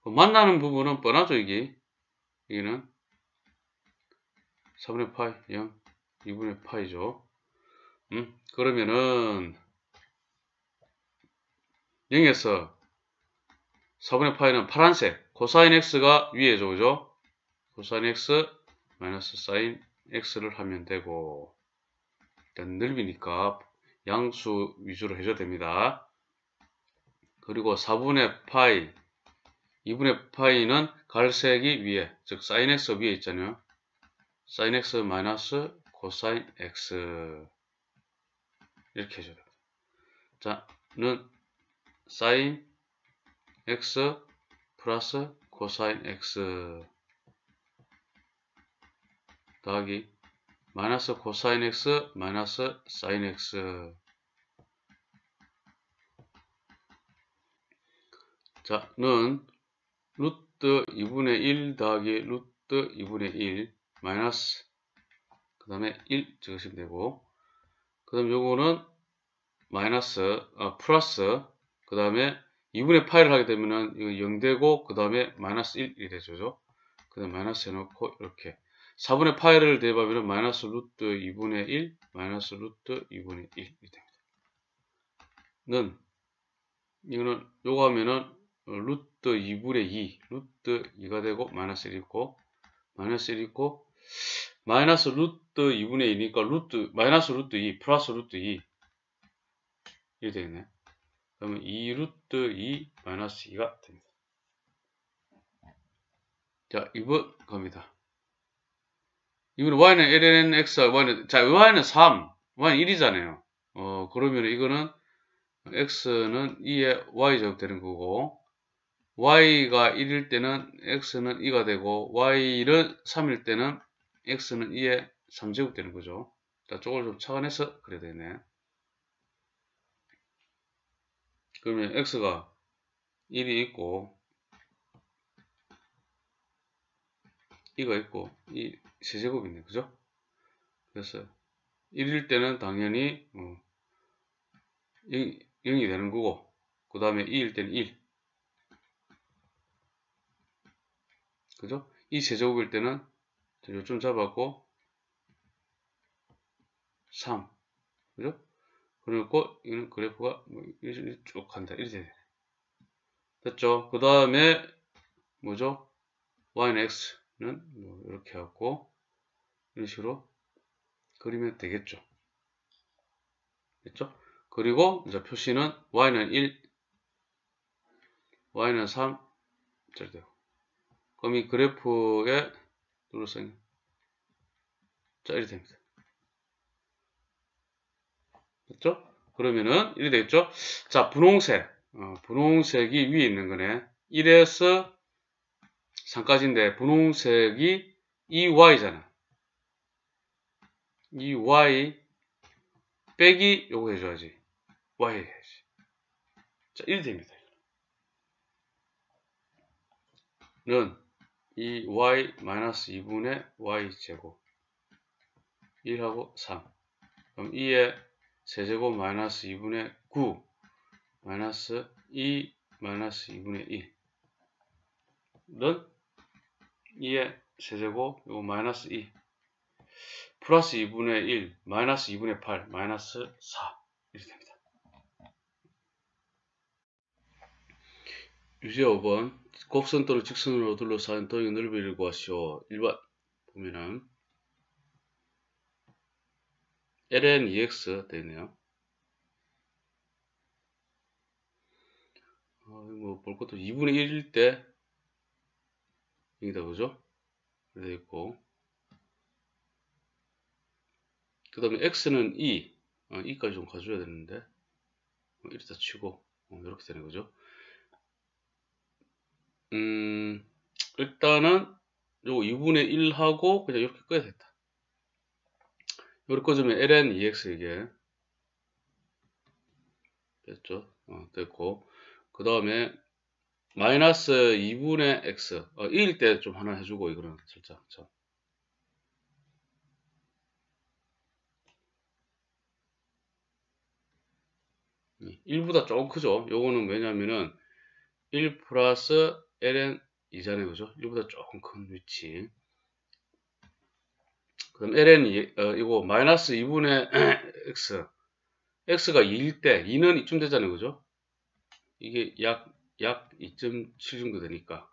만나는 부분은 뻔하죠, 이게. 여기는 4분의 파이 0, 2분의 파이죠. 그러면은 0에서 4분의 파이는 파란색, 코사인 x가 위에죠, 그죠? 코사인 x 마이너스 사인 x를 하면 되고, 일단 넓이니까 양수 위주로 해줘야 됩니다. 그리고 4분의 파이, 2분의 파이는 갈색이 위에, 즉 사인 x 위에 있잖아요. 사인 x 마이너스 코사인 x 이렇게 해줘야 됩니다. 자, 는 사인 x 플러스 코사인 x 더하기 마이너스 코사인 x 마이너스 사인 x. 자, 는 루트 2분의 1 더하기 루트 2분의 1 마이너스 그 다음에 1 적으시면 되고, 그 다음 요거는 마이너스 플러스 그 다음에 2분의 파이를 하게 되면은 이거 0 되고 그 다음에 마이너스 1이 되죠. 그 다음에 마이너스 해놓고 이렇게 4분의 파이를 대입하면 마이너스 루트 2분의 1 마이너스 루트 2분의 1이 됩니다. 는 이거는 요거 하면은 루트 2분의 2 루트 2가 되고 마이너스 1 있고 마이너스 1 있고 마이너스 루트 2분의 2니까 루트 마이너스 루트 2 플러스 루트 2 이렇게 되겠네. 그러면 2 루트 2 마이너스 2가 됩니다. 자, 2번 갑니다. 이거는 y는 ln x, y는 3, y는 1이잖아요. 그러면 이거는 x는 2에 y 제곱 되는 거고, y가 1일 때는 x는 2가 되고, y는 3일 때는 x는 2에 3제곱 되는 거죠. 자, 저걸 좀 착안해서 그려야 되네. 그러면 x가 1이 있고, 2가 있고, 이 세제곱이 있네. 그죠? 그래서 1일 때는 당연히 0이 되는 거고, 그 다음에 2일 때는 1. 그죠? 이 세제곱일 때는 요점 잡았고 3. 그죠? 그리고 이거는 그래프가 쭉 간다. 이렇게 돼. 됐죠? 그 다음에 뭐죠? y는 x는 이렇게 하고 이런 식으로 그리면 되겠죠. 됐죠? 그리고 이제 표시는 y는 1, y는 3 잘 되고. 그럼 이 그래프의 누르성이 자 이렇게 됩니다. 됐죠? 그러면은 이렇게 되겠죠? 자, 분홍색. 분홍색이 위에 있는 거네. 1에서 3까지인데 분홍색이 2y잖아. 2y 빼기 요거 해줘야지. y 해야지. 자, 이렇게 됩니다. 는 2y 마이너스 2분의 y 제곱 1하고 3. 그럼 2의 세제곱 마이너스 2분의 9 마이너스 2 마이너스 2분의 1 는 2의 세제곱 요거 마이너스 2 플러스 2분의 1 마이너스 2분의 8 마이너스 4 이렇게 됩니다. 유제 5번 곡선 또는 직선으로 둘러싸인 도형의 넓이를 구하시오. 1번 보면은 ln 2x 되네요. 뭐 볼 것도 2분의 1일 때 여기다 그죠? 이렇게 있고 그 다음에 x는 2 2까지 좀 가져야 되는데 이렇다 치고 이렇게 되는 거죠. 일단은 요거 2분의 1 하고 그냥 이렇게 꺼야 됐다. 이렇게 꺼주면 ln 2x 이게 됐죠? 됐고 그 다음에 마이너스 2분의 x 2일 때 좀 하나 해주고 이거는 살짝 자. 이 1보다 조금 크죠? 요거는 왜냐면은 1 플러스 ln 2잖아요. 그죠? 1보다 조금 큰 위치. 그럼 ln 이거 마이너스 2분의 x x가 2일 때 2는 이쯤 되잖아요. 그죠? 이게 약 2.7 정도 되니까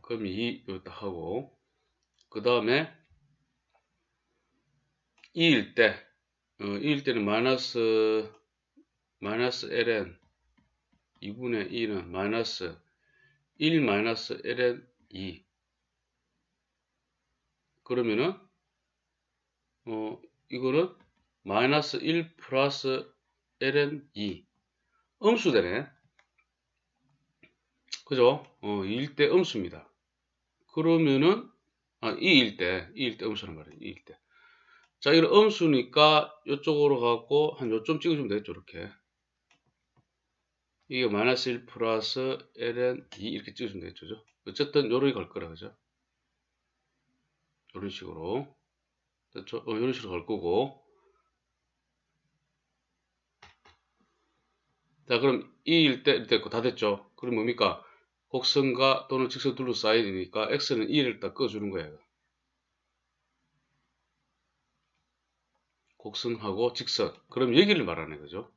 그럼 2 여기다 하고 그 다음에 2일 때 2일 때는 마이너스 ln 2분의 2는 마이너스 1 마이너스 ln 2 그러면은 이거는 마이너스 1 플러스 ln 2 음수 되네. 그죠? 2일 때 음수입니다. 그러면은 2일 때 음수란 말이에요. 2일 때. 자, 이거 음수니까 이쪽으로 가고 한 요점 찍어주면 되겠죠. 이렇게. 이게 마이너스 1 플러스 ln 2 이렇게 찍어주면 되겠죠. 어쨌든 요렇게 걸 거라, 그죠? 이런 식으로. 됐죠? 이런 식으로 걸 거고. 자, 그럼 2일 때 이렇게 됐고 다 됐죠? 그럼 뭡니까? 곡선과 또는 직선 둘러싸이니까 x는 2를 딱 꺼주는 거예요. 곡선하고 직선. 그럼 여기를 말하는 거죠.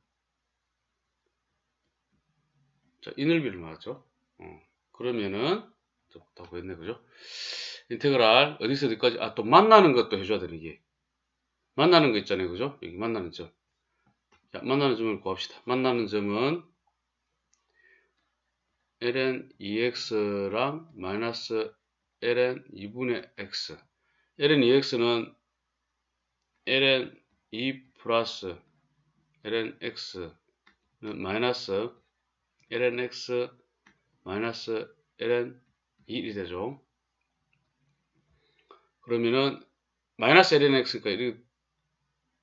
자, 이 넓이를 말하죠. 그러면은 다 보였네, 그죠? 인테그랄 어디서 어디까지? 또 만나는 것도 해줘야 되는 게 만나는 거 있잖아요, 그죠? 여기 만나는 점. 자, 만나는 점을 구합시다. 만나는 점은 ln 2x랑 마이너스 ln 2분의 x. ln 2x는 ln 2 플러스 ln x는 마이너스 ln x 마이너스 ln 2이 되죠. 그러면은 마이너스 ln x니까 이렇게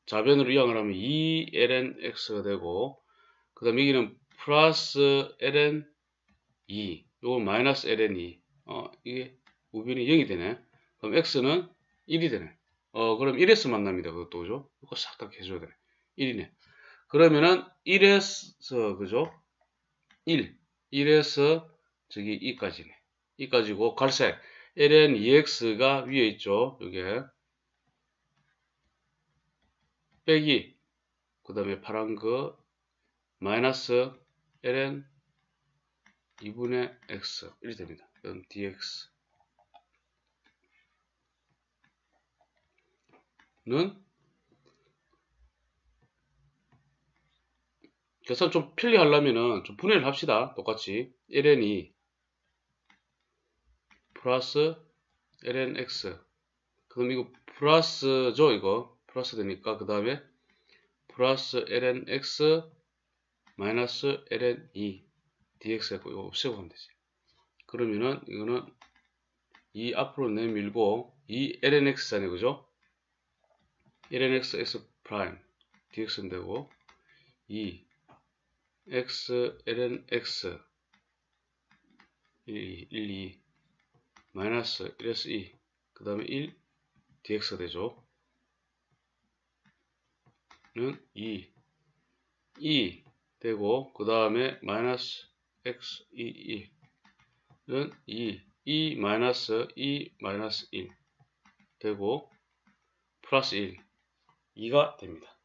좌변으로 이항을 하면 2 ln x가 되고, 그 다음에 여기는 플러스 ln 2, 요거 마이너스 ln 2. 이게 우변이 0이 되네. 그럼 x는 1이 되네. 그럼 1에서 만납니다. 그것도, 그죠? 이거 싹 다 해줘야 되네. 1이네. 그러면은 1에서, 그죠? 1에서 저기 2까지네. 2까지고, 갈색. ln 2x가 위에 있죠. 요게. 빼기. 그 다음에 파란 거, 마이너스 ln 2분의 x. 이렇게 됩니다. 이건 dx. 는 계산 좀 편리하려면은 좀 분해를 합시다. 똑같이 ln 2 플러스 ln x. 그럼 이거 플러스죠, 이거 플러스 되니까 그 다음에 플러스 ln x 마이너스 ln 2 dx 했고 이거 없애고 하면 되지. 그러면은 이거는 2 앞으로 내밀고 2 ln x잖아요, 그죠? ln x x 프라임 dx는 되고 2 x ln x 1 2 마이너스 1에서 2 그 다음에 1 dx가 되죠. 는 2 되고 그 다음에 마이너스 x 2는 2 마이너스 2 마이너스 1 되고 플러스 1 2가 됩니다.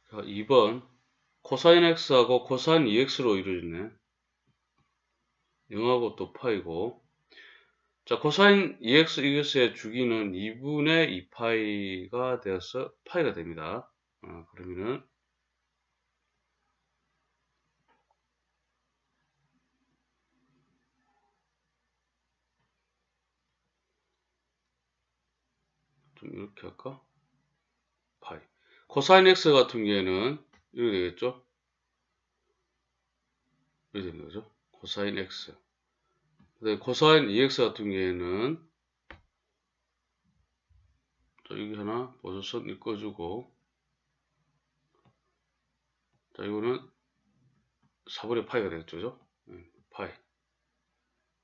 자, 2번 코사인 x하고 코사인 2x로 이루어지네. 0하고 또 파이고. 자, 코사인 2x 이것의 주기는 2분의 2파이가 되어서 파이가 됩니다. 그러면은 좀 이렇게 할까? 파이. 코사인 x 같은 경우에는 이렇게 되겠죠? 이렇게 되는 거죠. 코사인 x. 코사인 2x 같은 경우에는 자, 여기 하나 보조선 읽어주고, 자, 이거는 4분의 파이가 되겠죠? 파이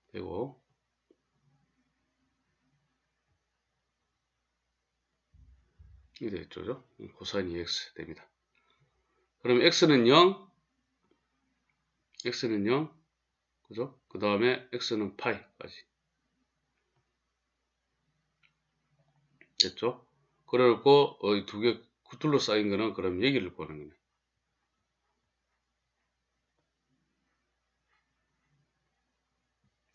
되고, 이게 되겠죠? 코사인 2x 됩니다. 그럼 x는 0, x는 0, 그죠? 그 다음에 x는 파이까지 됐죠? 그리고 두 개 둘러싸인 거는 그럼 얘기를 보는 거네.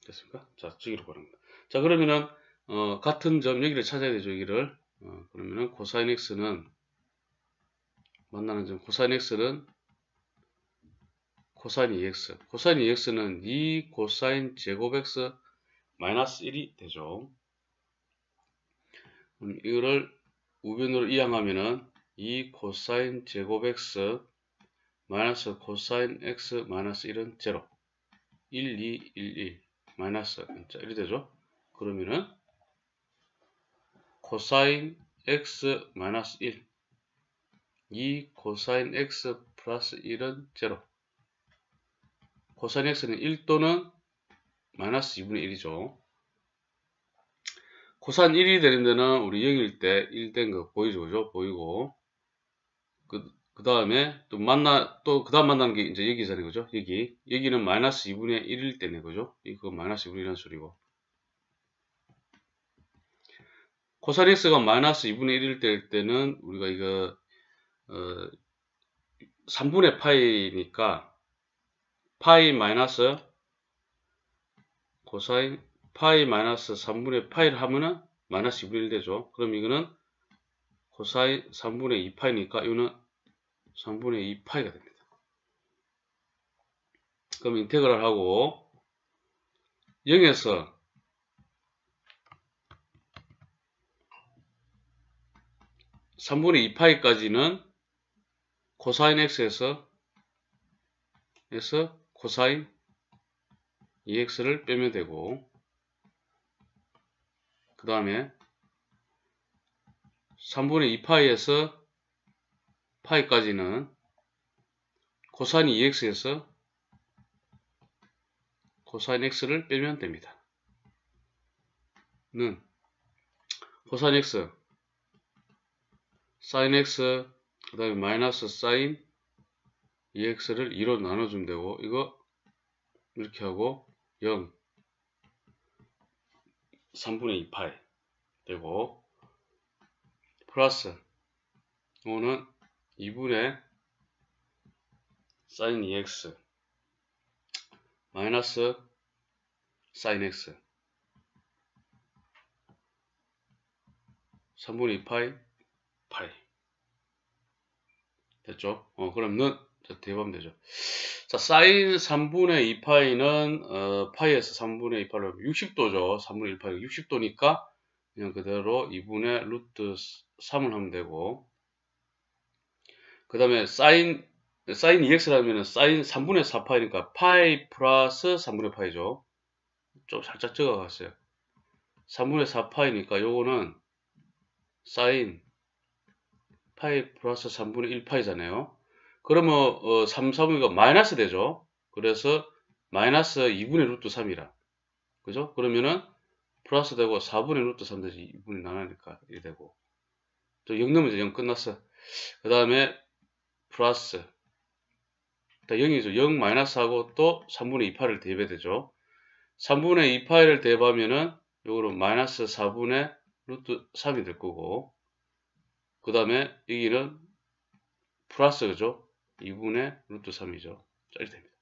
됐습니까? 자, 저기로 보는 겁니다. 자, 그러면은 같은 점 여기를 찾아야 되죠. 여기를 그러면은 코사인 x는 만나는 점 코사인 x는 코사인 2x. 코사인 2x는 2 코사인 제곱 x 마이너스 1이 되죠. 이거를 우변으로 이항하면은 2 코사인 제곱 x 마이너스 코사인 x 마이너스 1은 0. 1, 2, 1, 1. 마이너스 자, 이리 되죠. 그러면은 코사인 x 마이너스 1 2 코사인 x 플러스 1은 0. 코사인 x는 1 또는 마이너스 2분의 1이죠. 코사인 1이 되는 데는 우리 0일 때 1 된 거 보이죠? 그죠? 보이고. 그 다음에 또 그 다음 만나는 게 이제 여기잖아요. 그죠? 여기는 마이너스 2분의 1일 때네. 그죠? 이거 마이너스 2분의 1이라는 소리고. 코사인 x가 마이너스 2분의 1일 때는 우리가 이거 3분의 파이니까 파이 마이너스 코사인 파이 마이너스 3분의 파이를 하면은 마이너스 2분의 1 되죠. 그럼 이거는 코사인 3분의 2파이니까 이거는 3분의 2파이가 됩니다. 그럼 인테그랄 하고 0에서 3분의 2파이까지는 코사인 x에서 코사인 2x를 빼면 되고, 그 다음에 3분의 2파이에서 파이까지는 코사인 2x에서 코사인 x를 빼면 됩니다. 는 코사인 x, 사인 x, 그 다음에 마이너스 사인 2x를 2로 나눠주면 되고, 이거 이렇게 하고 0, 3분의 2파이 되고, 플러스 이거는 2분의 사인 2x 마이너스 사인 x 3분의 2파이 파이 됐죠? 그럼 는 대입하면 되죠. 자, 사인 3분의 2파이는 파이에서 3분의 2파이로 60도죠. 3분의 1파이가 60도니까 그냥 그대로 2분의 루트 3을 하면 되고, 그 다음에 사인 2x라면 사인 3분의 4파이니까 파이 플러스 3분의 파이죠. 좀 살짝 적어갔어요. 3분의 4파이니까 요거는 사인 파이 플러스 3분의 1파이잖아요. 그러면 3, 4분의가 마이너스 되죠. 그래서 마이너스 2분의 루트 3이라. 그죠? 그러면은 플러스 되고 4분의 루트 3 되지 2분의 나누니까 이렇게 되고. 또 0 넣으면 이제 0 끝났어. 그 다음에 플러스 0이죠. 0 마이너스하고 또 3분의 2파이를 대입해야 되죠. 3분의 2파이를 대입하면은 요거는 마이너스 4분의 루트 3이 될 거고, 그 다음에 여기는 플러스 그죠? 2분의 루트 3이죠. 자, 이렇게 됩니다.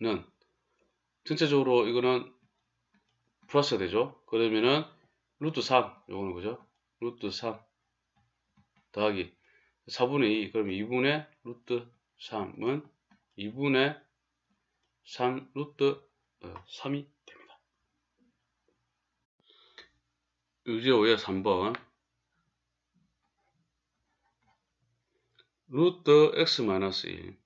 는 전체적으로 이거는 플러스가 되죠. 그러면은 루트 3 요거는 그죠? 루트 3 더하기 4분의 2 그러면 2분의 루트 3은 2분의 3 루트 3이 됩니다. 유제 5의 3번 루트 x 마이너스 1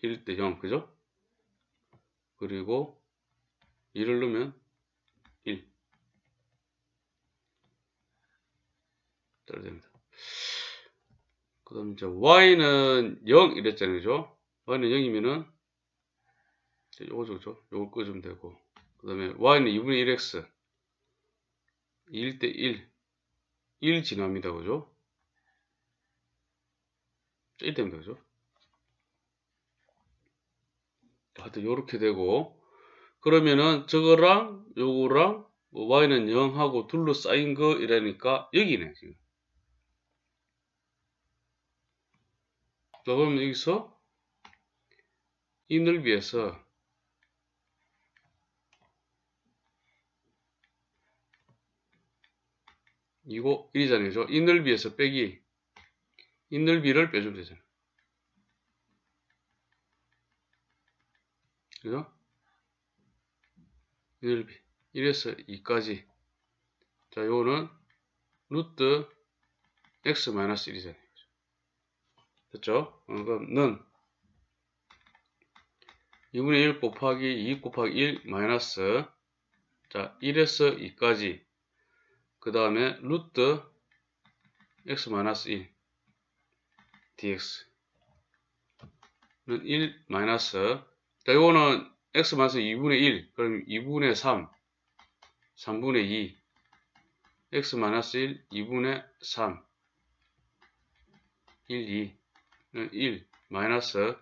1 대 0 그죠? 그리고 1을 넣으면 1 됩니다. 그 다음 이제 y는 0 이랬잖아요. 그죠? y는 0이면은 요거죠. 그죠? 요걸 끄주면 되고, 그 다음에 y는 2분의 1x 1 대 1 지납니다. 그죠? 1 됩니다. 그죠? 하여튼 요렇게 되고, 그러면은 저거랑 요거랑 y는 0하고 둘러싸인 거 이라니까 여기네 지금. 자, 그러면 여기서 이 넓이에서 이거 1이잖아요. 이 넓이에서 빼기 이 넓이를 빼주면 되잖아요. 그죠? 이 넓이 1에서 2까지. 자, 요거는 루트 x 마이너스 1이잖아요. 그쵸? 그럼 는 2분의 1 곱하기 2 곱하기 1 마이너스 자 1에서 2까지 그 다음에 루트 x 마이너스 1 dx 는 1 마이너스 자 이거는 x 마이너스 2분의 1 그럼 2분의 3 3분의 2 x 마이너스 1 2분의 3 1 2 1 마이너스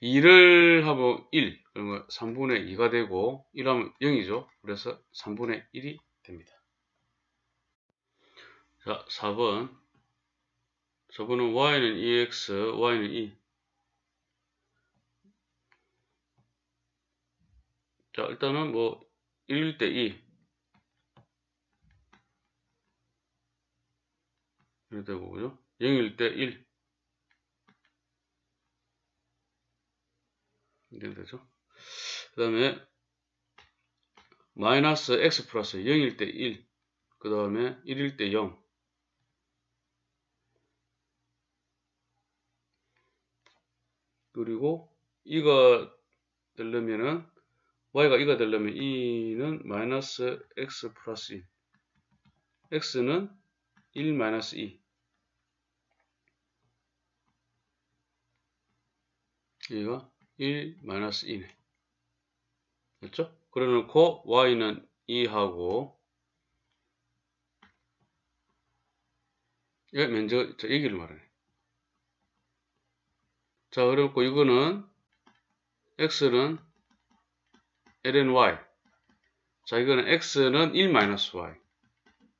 2를 하면 1 그러면 3분의 2가 되고 1하면 0이죠. 그래서 3분의 1이 됩니다. 자 4번 4번은 y는 2x y는 2 자 일단은 뭐 1일 때 2 이렇게 되고 그죠? 0일 때 1 이렇게 되죠. 그 다음에 마이너스 x 플러스 0일 때 1 그 다음에 1일 때 0 그리고 2가 되려면은 y가 2가 되려면 2는 마이너스 x 플러스 1 x는 1 마이너스 2 여기가 1 마이너스 2네 됐죠? 그래 놓고 y는 2하고 예, 면적 저 얘기를 말하네. 자 그래놓고 이거는 x는 ln y 자 이거는 x는 1 마이너스 y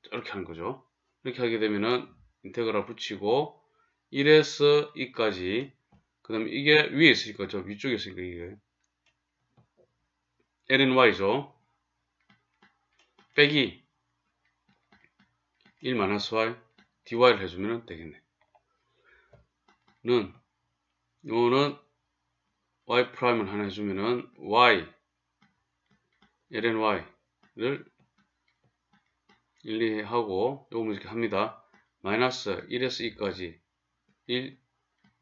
이렇게 하는 거죠. 이렇게 하게 되면은 인테그랄 붙이고 1에서 2까지 그 다음에 이게 위에 있으니까 저 위쪽에 있으니까 이게 ln y죠. 빼기 1 마이너스 y dy를 해주면 되겠네. 는 이거는 y 프라임을 하나 해주면은 y ln y를 1, 2 하고 요거 이렇게 합니다. 마이너스 1에서 2까지 1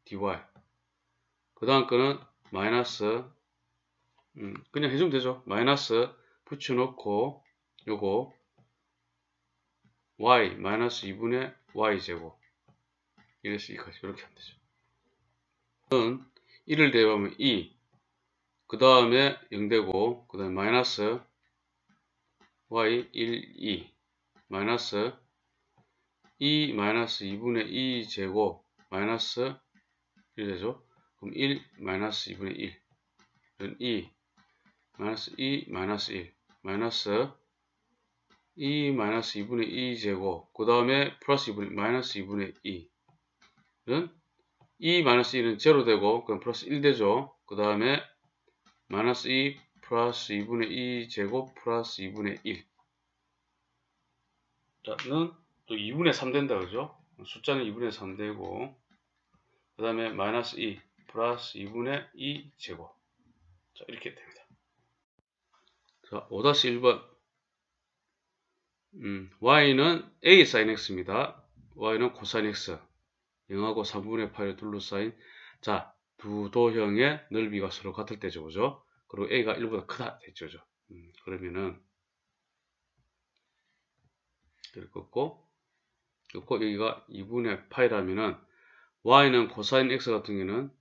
dy 그 다음 거는 마이너스 그냥 해주면 되죠. 마이너스 붙여놓고 요거 y 마이너스 2분의 y제곱 1에서 2까지 이렇게 하면 되죠. 는 1을 대입하면 2 그 다음에 0되고 그 다음에 마이너스 y 1, 2 마이너스 2 마이너스 2분의 2 제곱 마이너스 1 되죠. 그럼 1 마이너스 2분의 1 2 마이너스 2 마이너스 1 마이너스 2 마이너스 2분의 2 제곱 그 다음에 플러스 2분의 마이너스 2분의 2는 2 마이너스 1은 제로 되고 그럼 플러스 1 되죠. 그 다음에 마이너스 2 플러스 2분의 2 제곱 플러스 2분의 1 자는 또 2분의 3 된다 그죠? 숫자는 2분의 3 되고 그 다음에 마이너스 2 플러스 2분의 2 제곱 자 이렇게 됩니다. 자 5-1번 y는 a sin x입니다. y는 코사인 x 0하고 3분의 파이를 둘러싸인 자 두 도형의 넓이가 서로 같을 때죠 그죠? 그리고 a가 1보다 크다 됐죠. 그러면은 이렇게 긋고 여기가 2분의 파이라면은 y는 코사인 x 같은 경우는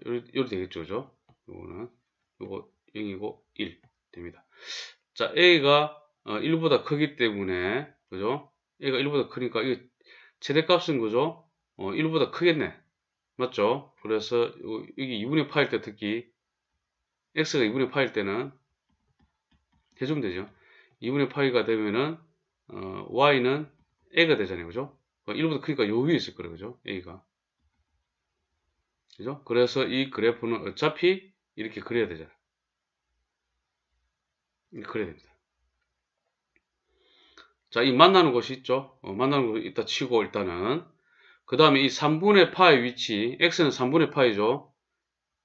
요리 되겠죠 그죠? 요거는 요거 0이고 1 됩니다. 자 a가 1보다 크기 때문에 그죠? a가 1보다 크니까 이거 최대값은 그죠? 1보다 크겠네 맞죠? 그래서 여기 2분의 파일 때 특히 x가 2분의 파일 때는 해주면 되죠. 2분의 파이가 되면은 y는 a가 되잖아요 그죠? 1보다 크니까 요 위에 있을 거예요 그죠? a가 그죠? 그래서 이 그래프는 어차피 이렇게 그려야 되잖아요. 이렇게 그려야 됩니다. 자, 이 만나는 곳이 있죠? 만나는 곳이 있다 치고 일단은 그 다음에 이 3분의 파의 위치 x는 3분의 파이죠.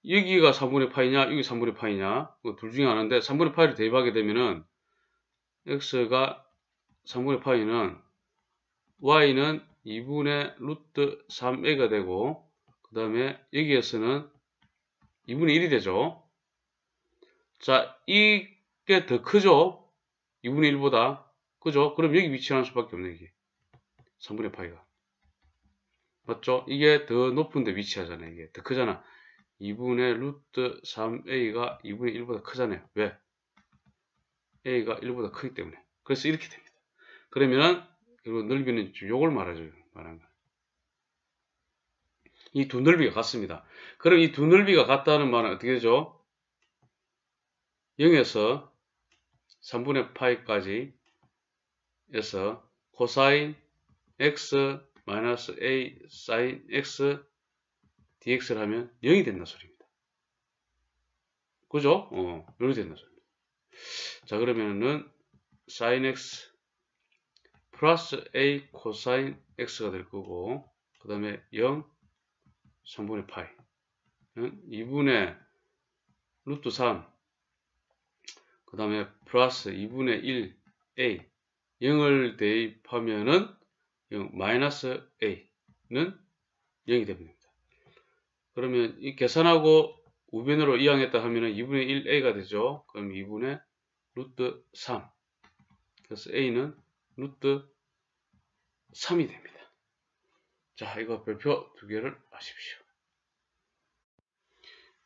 여기가 3분의 파이냐 여기 3분의 파이냐 둘 중에 하나인데 3분의 파이를 대입하게 되면은 x가 3분의 파이는 y는 2분의 루트 3a가 되고 그 그 다음에 여기에서는 2분의 1이 되죠. 자, 이게 더 크죠? 2분의 1보다. 그죠? 그럼 여기 위치할 수밖에 없네, 이게. 3분의 파이가. 맞죠? 이게 더 높은데 위치하잖아요. 이게 더 크잖아. 2분의 루트 3a가 2분의 1보다 크잖아요. 왜? a가 1보다 크기 때문에. 그래서 이렇게 됩니다. 그러면 그리고 넓이는 요걸 말하죠. 말하는 거. 이 두 넓이가 같습니다. 그럼 이 두 넓이가 같다는 말은 어떻게 되죠? 0에서 3분의 파이까지 에서 코사인 x 마이너스 a 사인 x dx를 하면 0이 된다 소리입니다. 그죠? 0이 된다 소리입니다. 자, 그러면은 sin x 플러스 a 코사인 x가 될 거고, 그 다음에 0 3분의 파이 2분의 루트 3, 그 다음에 플러스 2분의 1 a 0을 대입하면은 0 마이너스 a는 0이 됩니다. 그러면 이 계산하고 우변으로 이항했다 하면은 2분의 1a가 되죠. 그럼 2분의 루트 3. 그래서 a는 루트 3이 됩니다. 자, 이거 별표 두 개를 하십시오.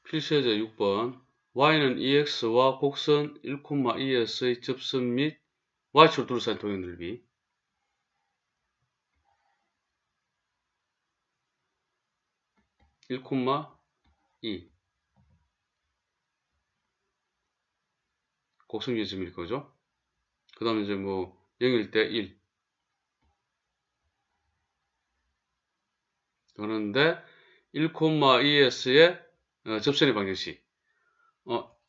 필수예제 6번. y는 ex와 곡선 1,2에서의 접선 및 y축을 둘러싼 동의 넓이. 1,2 곡선 위의 점일 거죠. 그 다음에 이제 뭐 0일 때 1. 그런데 1,2s의 접선의 방정식.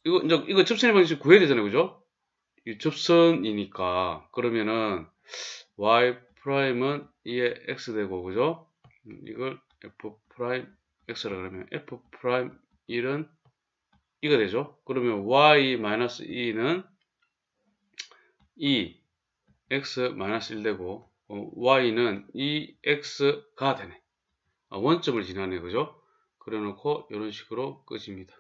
이거 접선의 방정식 구해야 되잖아요. 그죠? 이 접선이니까. 그러면은 y 프라임은 2의 x 되고, 그죠? 이걸 f 프라임 x라 그러면 f 프라임 1은 이가 되죠. 그러면 y 마이너스 2는 2 x 마이너스 1 되고, y는 2x가 되네. 원점을 지나네, 그죠? 그래 놓고 이런 식으로 꺼집니다.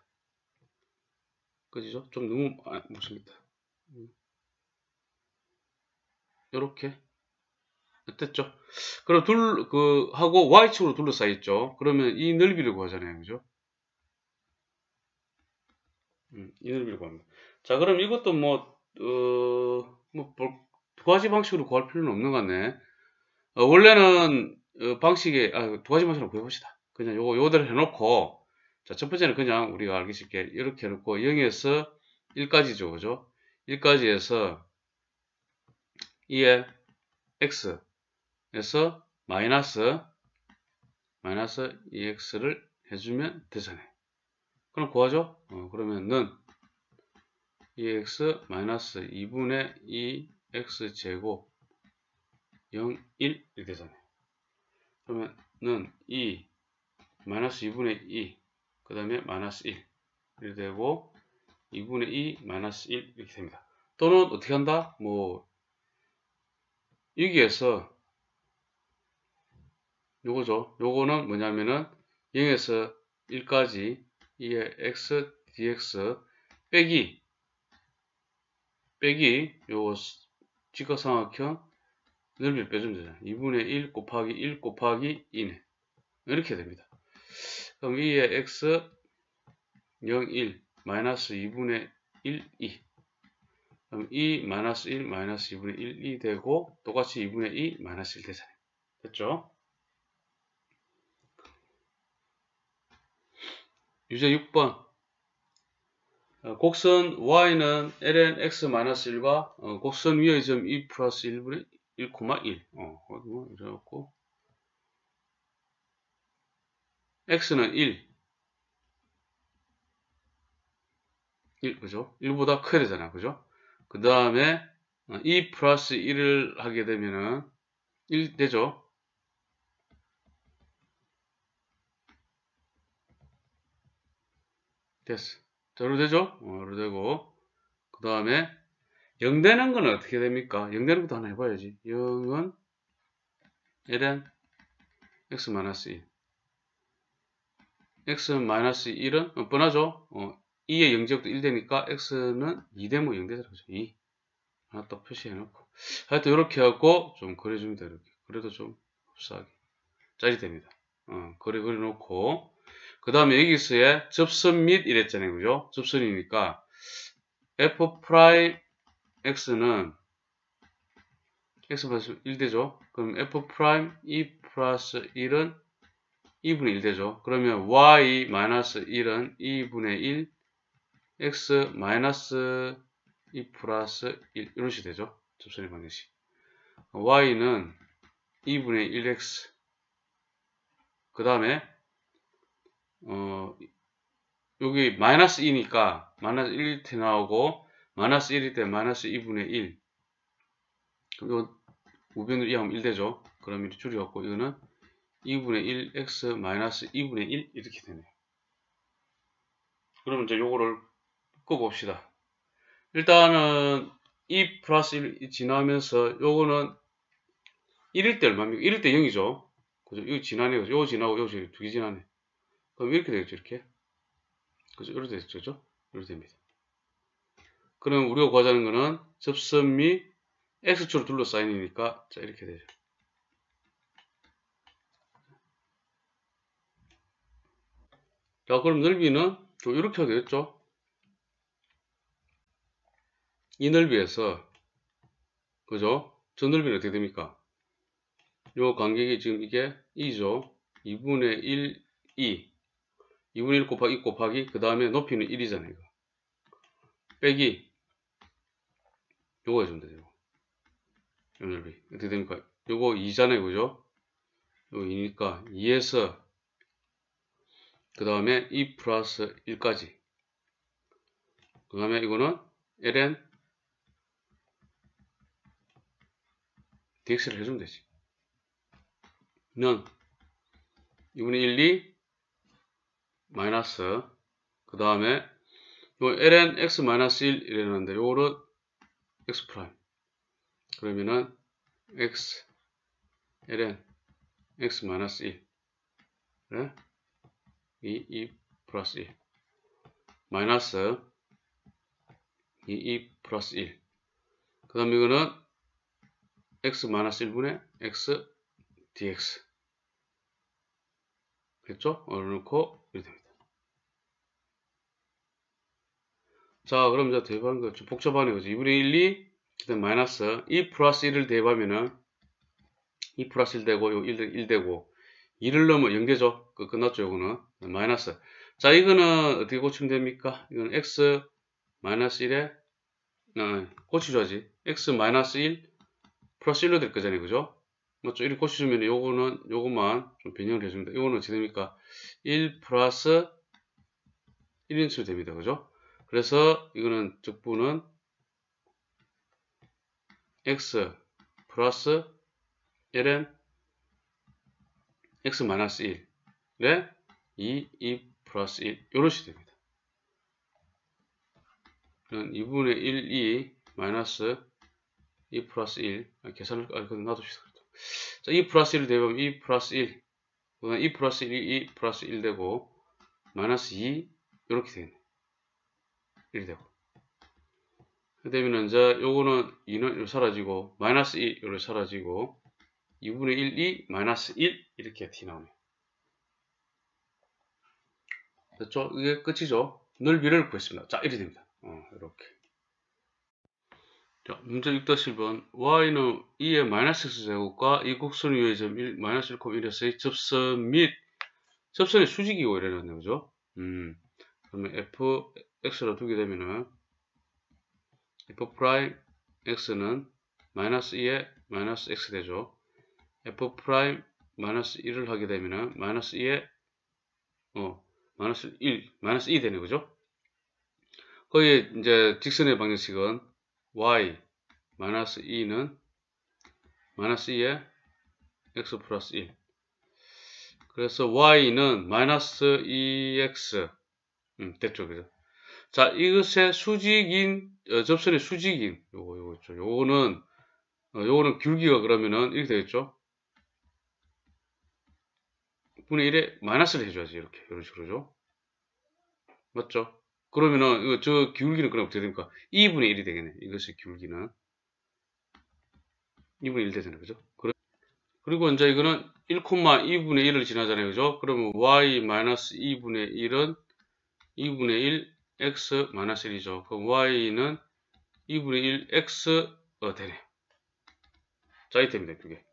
꺼지죠? 좀 너무 무섭니다. 요렇게 됐죠? 그럼 하고 y축으로 둘러싸여 있죠. 그러면 이 넓이를 구하잖아요, 그죠? 이 넓이를 구합니다. 자, 그럼 이것도 두 가지 방식으로 구할 필요는 없는 것 같네. 원래는 방식에 두 가지 방식으로 구해봅시다. 그냥 요대로 해놓고, 자, 첫 번째는 그냥 우리가 알기 쉽게 이렇게 해놓고 0에서 1까지죠, 그죠? 1까지에서 2의 x에서 마이너스 2x를 해주면 되잖아요. 그럼 구하죠? 그러면은 2x 마이너스 2분의 2x 제곱 0, 1 이렇게 되잖아요. 그러면은 2 마이너스 2분의 2 그 다음에 마이너스 1 이렇게 되고 2분의 2 마이너스 1 이렇게 됩니다. 또는 어떻게 한다? 여기에서 요거죠. 요거는 뭐냐면은 0에서 1까지 2의 x dx 빼기 요 직각삼각형 넓이를 빼주면 되잖아요. 2분의 1 곱하기 1 곱하기 2네. 이렇게 됩니다. 그럼 2의 x 0, 1 마이너스 2분의 1, 2 그럼 2 마이너스 1 마이너스 2분의 1, 2 되고 똑같이 2분의 2 마이너스 1 되잖아요. 됐죠? 유제 6번 곡선 y는 ln x-1과 곡선 위의 점 2 플러스 1분의 1,1 이래갖고 x는 1 그죠? 1보다 커야 되잖아, 그죠? 그 다음에 2 플러스 1을 하게 되면은 1 되죠? 됐어. 저로 되죠? 로 되고 그 다음에 0 되는 건 어떻게 됩니까? 0 되는 것도 하나 해봐야지. 0은 ln x-1 x는 마이너스 1은 뻔하죠. 2의 영지역도 1 되니까 x는 2되면 0 되잖아요. 그죠? 2 하나 딱 표시해 놓고 하여튼 이렇게 하고 좀 그려줍니다. 이렇게 그래도 좀 흡사하게 짜릿됩니다. 그래 놓고 그 다음에 여기서의 접선 및 이랬잖아요. 그죠? 접선이니까 f 프라임 x는 x 플러스 1 되죠. 그럼 f 프라임 2 플러스 1은 2분의 1 되죠. 그러면 y 마이너스 1은 2분의 1 x 마이너스 2 플러스 1 이런 식이 되죠. 접선의 방정식. y는 2분의 1x 그 다음에 여기 마이너스 2니까 마이너스 1일 때 나오고 마이너스 1일 때 마이너스 2분의 1 그럼 우변으로 이하면 1 되죠. 그럼 이렇게 줄여갖고 이거는 2분의 1 x 마이너스 2분의 1 이렇게 되네요. 그러면 이제 요거를 꺼봅시다. 일단은 2 플러스 1 지나면서 요거는 1일 때 얼마입니까? 1일 때 0이죠. 그죠? 이거 지나네요. 요거 지나고 요거 두 개 지나네. 그럼 이렇게 되겠죠. 이렇게. 그죠? 이렇게 되겠죠. 그죠? 이렇게 됩니다. 그럼 우리가 구하자는 거는 접선 및 x축으로 둘러싸이니까 자 이렇게 되죠. 자 그럼 넓이는 좀 이렇게 하게 되겠죠. 이 넓이에서 그죠? 저 넓이는 어떻게 됩니까? 요 간격이 지금 이게 2죠. 2분의 1, 2. 2분의 1 곱하기 2 곱하기 그 다음에 높이는 1이잖아요. 이거. 빼기 요거 해주면 되죠. 요 넓이 어떻게 됩니까? 요거 2잖아요. 그죠? 요거 2니까 2에서 그 다음에 2 플러스 1까지 그 다음에 이거는 ln dx를 해주면 되지. 는 2분의 1, 2 마이너스 그 다음에 요 ln x 마이너스 1 이랬는데 요거는 x 프라임 그러면은 x ln x 마이너스 1 그래? 2 플러스 1 마이너스 2 플러스 1 그 다음에 이거는 x 마이너스 1분의 x dx 됐죠? 넣고 이렇게 됩니다. 자 그럼 이제 대입하는 거 좀 복잡하네. 그죠? 2분의 1, 2 그 다음 마이너스 2 플러스 1을 대입하면은 2 플러스 1 되고 요 1 되고 2를 넣으면 0 되죠? 끝났죠. 요거는 마이너스. 자 이거는 어떻게 고치면 됩니까? 이거는 x 마이너스 1에 고치줘야지. x 마이너스 1 플러스 1로 될 거잖아요. 그죠? 맞죠? 이렇게 고치주면 요거는 요것만 좀 변형을 해줍니다. 이거는 어떻게 됩니까? 1 플러스 1인수로 됩니다. 그죠? 그래서 이거는 적분은 x 플러스 ln x 마이너스 1에 2 플러스 1 요런 식이 됩니다. 2분의 1, 2 마이너스 2 플러스 1 계산을 놔둡시다. 자, 2 플러스 1을 대입하면 2 플러스 1 2 플러스 1, 2 플러스 1 되고 마이너스 2 이렇게 되겠네. 1 되고 그러면 이제 요거는 2는 사라지고 마이너스 2 요렇게 사라지고 2분의 1, 2 마이너스 1 이렇게 t 나오네요. 됐죠? 이게 끝이죠. 넓이를 구했습니다. 자, 이렇게 됩니다. 이렇게. 자, 문제 6-1번. y는 2의 마이너스 x제곱과 이 곡선 위의 점 1, 마이너스 1,1에서의 접선 및 접선의 수직이고 이래놨네요. 그죠? 그러면 fx로 두게 되면은 f 프라임 x는 마이너스 2에 마이너스 x 되죠. f 프라임 마이너스 1을 하게 되면은 마이너스 2에 마이너스 1, 마이너스 2 되네. 그죠? 거기에 이제 직선의 방정식은 y 마이너스 2는 마이너스 2에 x 플러스 1 그래서 y는 마이너스 2x 됐죠. 그죠? 자, 이것의 수직인 접선의 수직인 요거 있죠. 요거는 귤기가 그러면은 이렇게 되겠죠. 분의 1에 마이너스를 해줘야지. 이렇게. 이런 식으로죠. 맞죠? 그러면은, 이거 저 기울기는 그럼 어떻게 됩니까? 2분의 1이 되겠네. 이것의 기울기는. 2분의 1 되잖아요. 그죠? 그리고 이제 이거는 1,2분의 1을 지나잖아요. 그죠? 그러면 y-2분의 1은 2분의 1 x-1이죠. 그럼 y는 2분의 1 x 되네. 자, 이 됩니다. 두 개.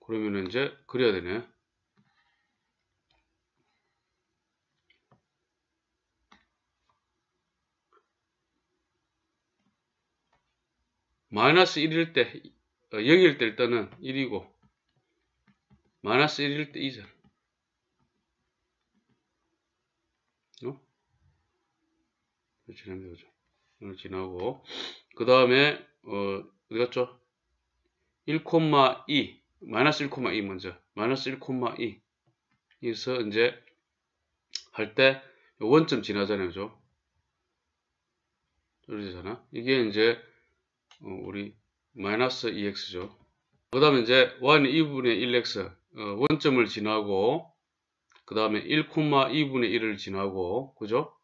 그러면은 이제 그려야 되네. 마이너스 1일 때, 0일 때 일단은 1이고, 마이너스 1일 때 2잖아. 지납니다. 그죠? 오늘 지나고. 그 다음에, 어디 갔죠? 1,2, 마이너스 1,2 먼저. 마이너스 1,2. 여기서 이제, 할 때, 원점 지나잖아요. 그죠? 이러잖아. 이게 이제, 우리, 마이너스 2x죠. 그 다음에 이제, y는 2분의 1x, 원점을 지나고, 그 다음에 1,2분의 1을 지나고, 그죠?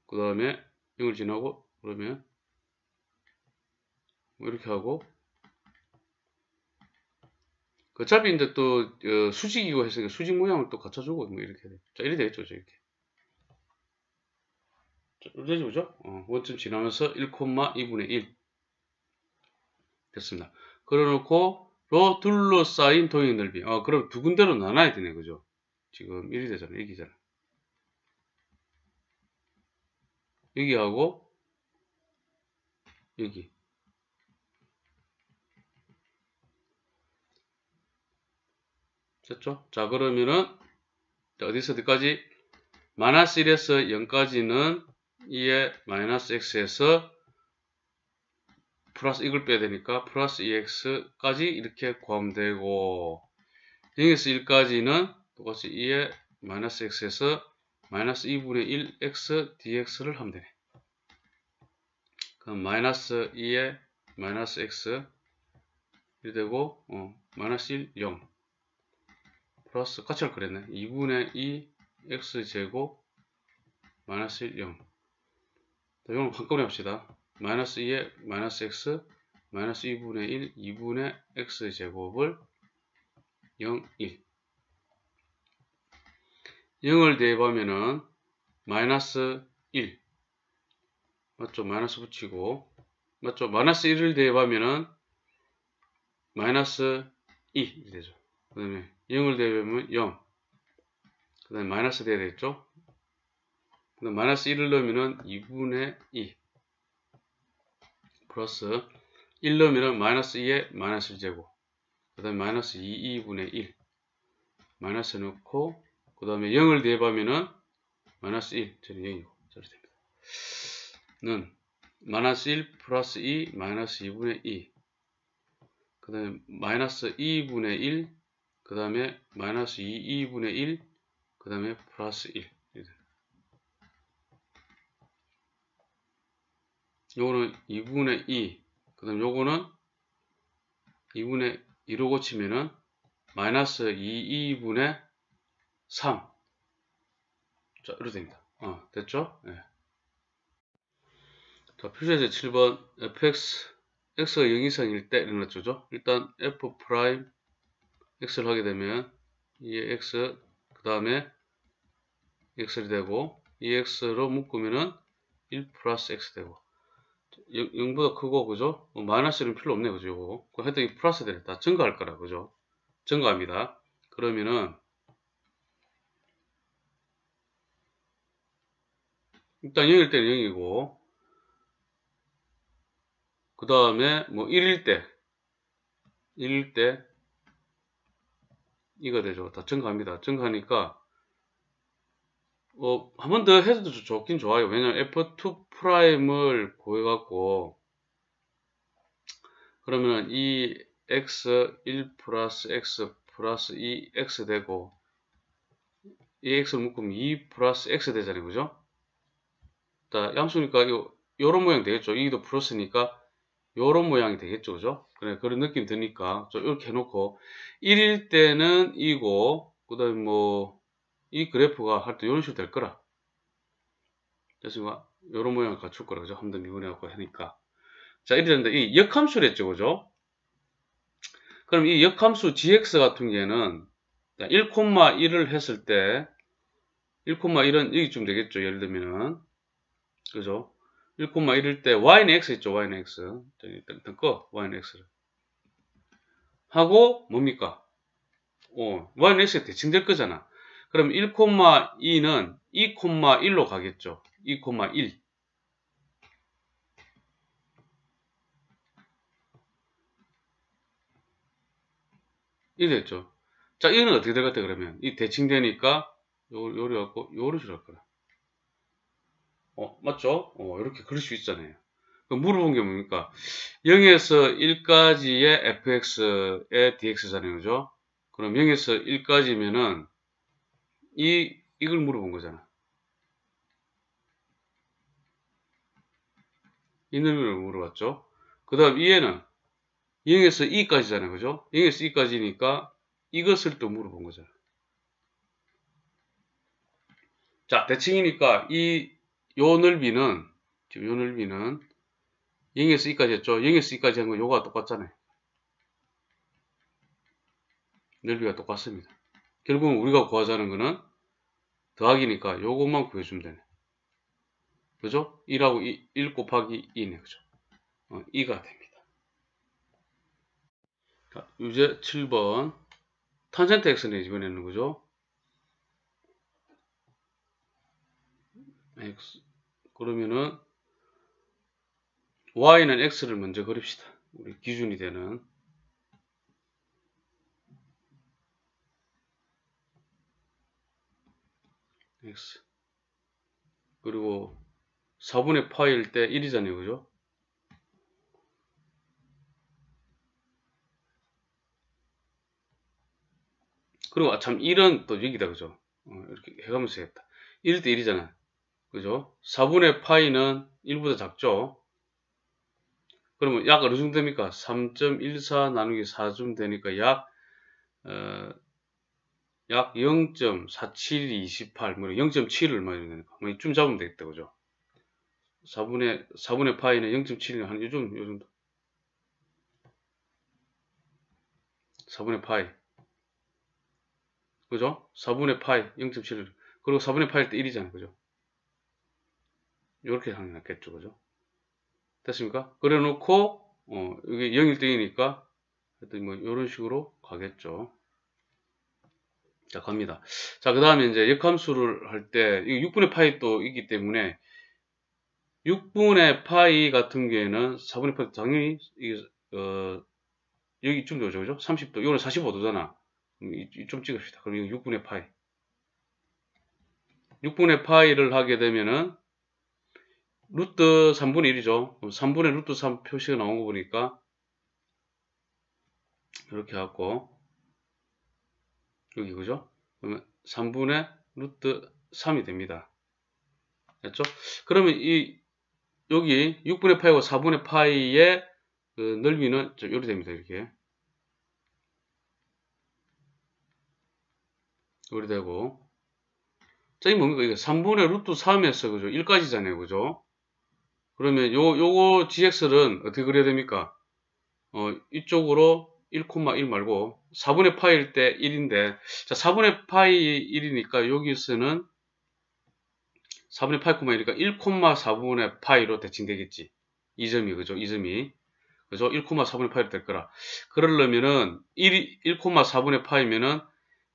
그 다음에 0을 지나고, 그러면, 뭐 이렇게 하고, 어차피 이제 또, 수직이고 해서 수직 모양을 또 갖춰주고, 뭐 이렇게 돼. 자, 이렇게 되겠죠, 이렇게. 자, 이렇게 되죠, 그죠? 원점 지나면서 1,2분의 1. 됐습니다. 그려놓고, 로 둘러싸인 도형 넓이. 그럼 두 군데로 나눠야 되네, 그죠? 지금 1이 되잖아, 여기잖아. 여기하고, 여기. 됐죠? 자, 그러면은, 어디서 어디까지? 마이너스 1에서 0까지는 2의 마이너스 x에서 플러스 이걸 빼야 되니까 플러스 2x까지 이렇게 구하면 되고, 0에서 1까지는 똑같이 2의 마이너스 x에서 마이너스 2분의 1 x dx를 하면 되네. 그럼 마이너스 2의 마이너스 x 이렇게 되고, 마이너스 1, 0 플러스 같이 할 거랬네. 2분의 2 x제곱 마이너스 1, 0. 이걸 한꺼번에 합시다. 마이너스 2의 마이너스 x 마이너스 2분의 1 2분의 x제곱을 0, 1 0을 대입하면은 마이너스 1 맞죠? 마이너스 붙이고 맞죠? 마이너스 1을 대입하면은 마이너스 2 되죠. 그 다음에 0을 대입하면 0 그 다음에 마이너스 돼야 되겠죠? 그 다음에 마이너스 1을 넣으면은 2분의 2 플러스 1 넣으면은 마이너스 2의 마이너스 1제곱 그 다음에 마이너스 2분의 1 마이너스 넣고 그 다음에 0을 대입하면은 마이너스 1 저는 0이고 저렇게 됩니다. 는 마이너스 1 플러스 2 마이너스 2분의 2 그 다음에 마이너스 2분의 1 그 다음에 마이너스 2분의 1 그 다음에 플러스 1 요거는 2분의 2 그 다음에 요거는 2분의 2로 고치면은 마이너스 2분의 3 자 이렇게 됩니다. 됐죠? 네. 자, 표시제 7번 fx x가 0 이상일 때 이런 거죠. 일단 f 프라임 x를 하게 되면 2x 그 다음에 x를 되고 2x로 묶으면은 1 플러스 x 되고 0보다 크고 그죠? 마이너스는 필요 없네요. 그죠? 요거. 하여튼 이 플러스 되겠다. 증가할 거라 그죠? 증가합니다. 그러면은 일단 0일 때는 0이고 그 다음에 뭐 1일 때 이거 되죠. 다 증가합니다. 증가하니까 한 번 더 해도 좋긴 좋아요. 왜냐면 f2 프라임을 구해갖고 그러면 이 x 1 플러스 x 플러스 2x 되고 이 x를 묶으면 2 플러스 x 되잖아요. 그죠? 자, 양수니까 요런 모양 되겠죠. 이도 플러스니까 요런 모양이 되겠죠. 그죠? 그래, 그런 느낌 드니까, 좀 이렇게 해놓고, 1일 때는 이고, 그 다음에 뭐, 이 그래프가 할 때 이런 식으로 될 거라. 됐습니까? 요런 모양을 갖출 거라. 그죠? 한 번 더 미분해갖고 하니까. 자, 이래 되는데, 이 역함수를 했죠. 그죠? 그럼 이 역함수 gx 같은 경우에는 1,1을 했을 때, 1,1은 여기쯤 되겠죠. 예를 들면은. 그죠? 1,1일 때 y는 x 있죠. y는 x. 일단 꺼. y는 x를. 하고 뭡니까? y는 x가 대칭될 거잖아. 그럼 1,2는 2,1로 가겠죠. 2,1. 1 됐죠. 자, 이거는 어떻게 될 것 같아, 그러면? 이 대칭되니까, 요리 갖고, 요런 식으로 할 거라. 맞죠? 이렇게 그릴 수 있잖아요. 물어본 게 뭡니까? 0에서 1까지의 fx의 dx잖아요. 그죠? 그럼 0에서 1까지면은, 이걸 물어본 거잖아. 이 넓이를 물어봤죠? 그 다음, 이에는 0에서 2까지잖아요. 그죠? 0에서 2까지니까, 이것을 또 물어본 거잖아. 자, 대칭이니까, 요 넓이는, 지금 요 넓이는, 0에서 2까지 했죠? 0에서 2까지 한 건 요거와 똑같잖아요. 넓이가 똑같습니다. 결국은 우리가 구하자는 거는 더하기니까 요것만 구해주면 되네. 그죠? 1하고 1 곱하기 2네. 그죠? 2가 됩니다. 자, 유제 7번. 탄젠트 x네, 이번에는. 그죠? x. 그러면은, y는 x를 먼저 그립시다. 우리 기준이 되는. x. 그리고 4분의 파일 때 1이잖아요. 그죠? 그리고 참 1은 또 여기다. 그죠? 이렇게 해가면서 했다. 1일 때 1이잖아. 그죠? 4분의 파이는 1보다 작죠? 그러면 약 어느 정도 됩니까? 3.14 나누기 4쯤 되니까 약 0.4728, 뭐 0.7을 얼마 정도 되니까. 뭐 이쯤 잡으면 되겠다. 그죠? 4분의 파이는 0.7이 한 요정도. 4분의 파이. 그죠? 4분의 파이 0.7. 그리고 4분의 파일 때 1이잖아요. 그죠? 이렇게 하는 게 낫겠죠. 그죠? 됐습니까? 그래 놓고, 이게 0일 때이니까, 하여튼 뭐, 이런 식으로 가겠죠. 자, 갑니다. 자, 그 다음에 이제 역함수를 할 때, 이거 6분의 파이 또 있기 때문에, 6분의 파이 같은 경우에는 4분의 파이 당연히, 이게, 여기쯤 되죠. 그죠? 30도. 이거는 45도잖아. 좀 찍읍시다. 그럼 이거 6분의 파이. 6분의 파이를 하게 되면은, 루트 3분의 1이죠. 3분의 루트 3 표시가 나온 거 보니까, 이렇게 하고, 여기, 그죠? 그러면 3분의 루트 3이 됩니다. 됐죠? 그러면 여기 6분의 파이와 4분의 파이의 그 넓이는 이렇게 됩니다. 이렇게. 이렇게 되고. 자, 이 뭡니까? 이게 3분의 루트 3에서, 그죠? 1까지잖아요. 그죠? 그러면 요거 gx는 어떻게 그려야 됩니까? 이쪽으로 1,1 말고 4분의 파이일 때 1인데, 자, 4분의 파이 1이니까 여기서는 4분의 파이, 1이니까 1,4분의 파이로 대칭되겠지. 이 점이, 그죠? 이 점이. 그죠? 1,4분의 파이로 될 거라. 그러려면은, 1,4분의 파이면은,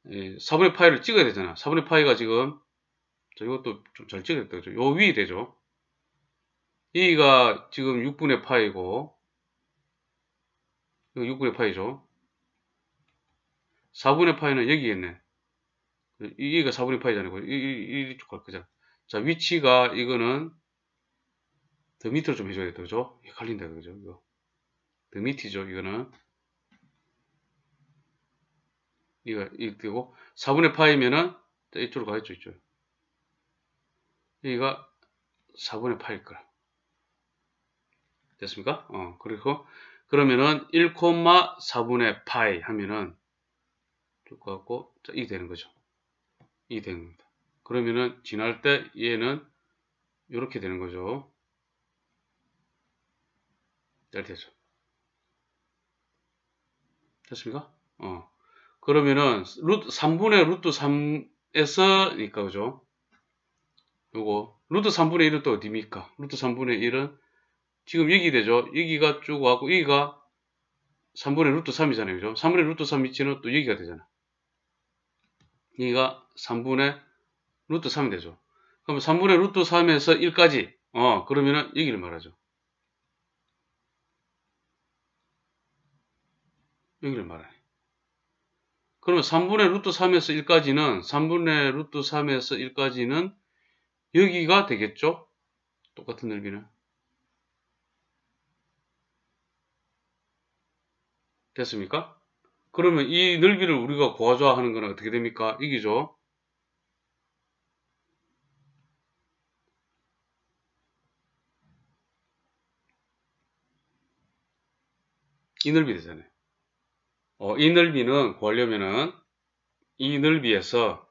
4분의 파이를 찍어야 되잖아. 4분의 파이가 지금, 이것도 좀 잘 찍어야 되죠. 요 위 되죠. 여기가 지금 6분의 파이고, 이거 6분의 파이죠. 4분의 파이는 여기겠네. 여기가 4분의 파이잖아요. 이쪽 갈 거잖아. 자, 위치가, 이거는, 더 밑으로 좀 해줘야겠다. 그죠? 헷갈린다. 그죠? 이거. 더 밑이죠. 이거는. 이거 되고, 4분의 파이면은, 이쪽으로 가겠죠. 이쪽. 여기가 4분의 파일 거라. 됐습니까? 그리고 그러면은 1,4분의 파이 하면은 쭉 갖고 자, 이 되는 거죠. 이 되는 겁니다. 그러면은 지날 때 얘는 이렇게 되는 거죠. 잘 되죠. 됐습니까? 그러면은 3분의 루트 3에서니까 그죠? 요거 루트 3분의 1은 또 어디입니까? 루트 3분의 1은 지금 여기 되죠. 여기가 쭉 와고 여기가 3분의 루트 3이잖아요. 그죠? 3분의 루트 3 위치는 또 여기가 되잖아. 여기가 3분의 루트 3이 되죠. 그럼 3분의 루트 3에서 1까지 그러면은 여기를 말하죠. 여기를 말하네. 그러면 3분의 루트 3에서 1까지는 3분의 루트 3에서 1까지는 여기가 되겠죠? 똑같은 넓이는. 됐습니까? 그러면 이 넓이를 우리가 구하자 하는 거는 어떻게 됩니까? 이기죠? 이 넓이 되잖아요. 이 넓이는 구하려면은 이 넓이에서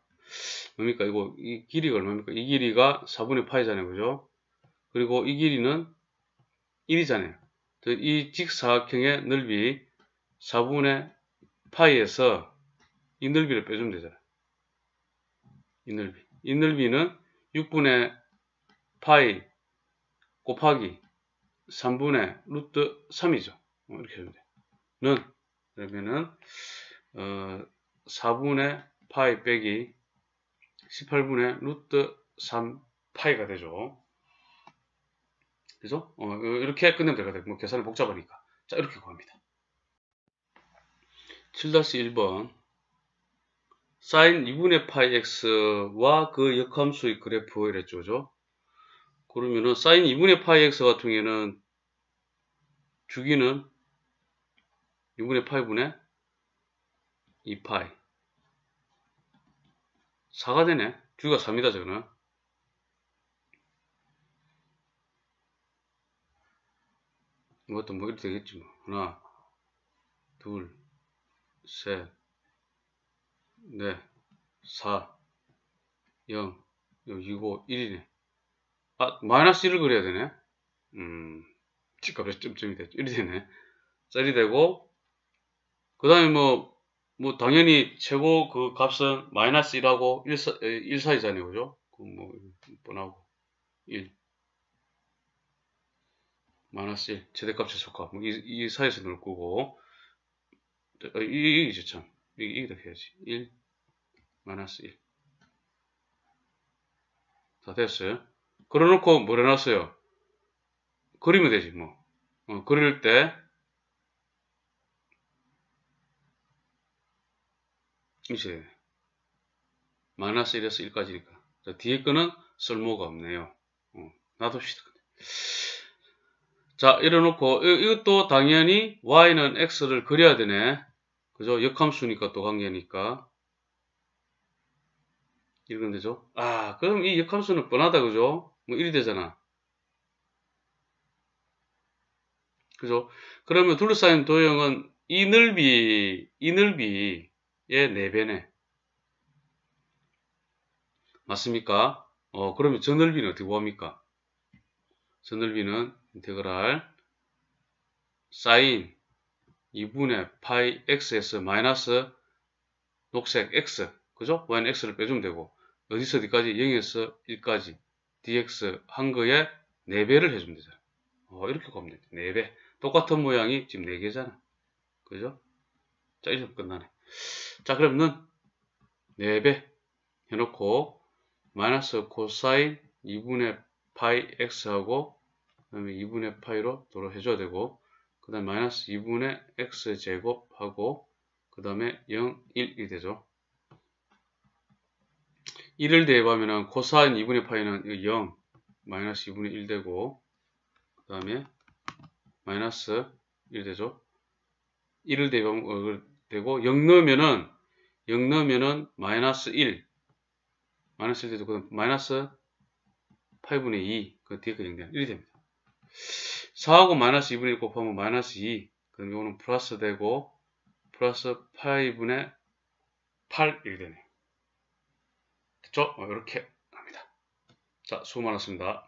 뭡니까? 이거 이 길이가 얼마입니까? 이 길이가 4분의 파이잖아요. 그죠? 그리고 이 길이는 1이잖아요. 이 직사각형의 넓이 4분의 파이에서 이 넓이를 빼주면 되잖아요. 이 넓이. 이 넓이는 6분의 파이 곱하기 3분의 루트 3이죠. 이렇게 하면 돼요. 는 그러면은 4분의 파이 빼기 18분의 루트 3 파이가 되죠. 그죠? 이렇게 끝내면 되거든요. 뭐 계산이 복잡하니까. 자, 이렇게 구합니다. 7-1번 사인 2분의 파이 x와 그 역함수의 그래프 이랬죠. 그죠? 그러면은 사인 2분의 파이 x 같은 경우에는 주기는 2분의 파이분의 2파이 4가 되네. 주기가 3이다 저거는. 이것도 뭐 이렇게 되겠지 뭐. 하나 둘 셋 넷 4 0 2고 1이네. 마이너스 1을 그려야 되네. 집값에서 점점이 됐죠. 1이 되네. 짤이 되고, 그 다음에 뭐, 당연히 최고 그 값은 마이너스 1하고 1 사이잖아요. 그죠? 뭐, 뻔하고. 1. 마이너스 1. 최대값, 최소값. 뭐, 이 사이에서 넣을 거고. 이게 참. 이게 더 해야지. 1, 마이너스 1. 다 됐어요. 그려놓고 뭘 해놨어요? 그리면 되지, 뭐. 그릴 때, 이제, 마이너스 1에서 1까지니까. 자, 뒤에 거는 쓸모가 없네요. 놔둡시다. 자, 이래놓고, 이것도 당연히 y는 x를 그려야 되네. 그죠? 역함수니까 또 관계니까. 이런 되죠? 그럼 이 역함수는 뻔하다, 그죠? 뭐 1이 되잖아. 그죠? 그러면 둘러싸인 도형은 이 넓이의 4배네. 맞습니까? 그러면 저 넓이는 어떻게 구합니까? 저 넓이는 인테그랄 사인 2분의 파이 x에서 마이너스 녹색 x, 그죠? y는 x를 빼주면 되고, 어디서 어디까지? 0에서 1까지 dx 한 거에 4배를 해주면 되잖아. 이렇게 구하면 돼. 4배. 똑같은 모양이 지금 4개잖아. 그죠? 자, 이렇게 끝나네. 자, 그러면 4배 해놓고, 마이너스 코사인 2분의 파이 x하고, 그 다음에 2분의 파이로 도로 해줘야 되고, 그 다음에 마이너스 2분의 x 제곱하고, 그 다음에 0, 1이 되죠. 1을 대입하면은 코사인 2분의 파이는 0, 마이너스 2분의 1 되고, 그 다음에 마이너스 1 되죠. 1을 대입하면 되고, 0 넣으면은 마이너스 1, 마이너스 1 되죠. 그 다음 마이너스 8분의 2, 그 뒤에 거 0 되면 1이 됩니다. 4하고 마이너스 2분의 1 곱하면 마이너스 2. 그럼 이거는 플러스 되고, 플러스 8분의 8 이렇게 되네요. 됐죠? 이렇게 합니다. 자, 수고 많았습니다.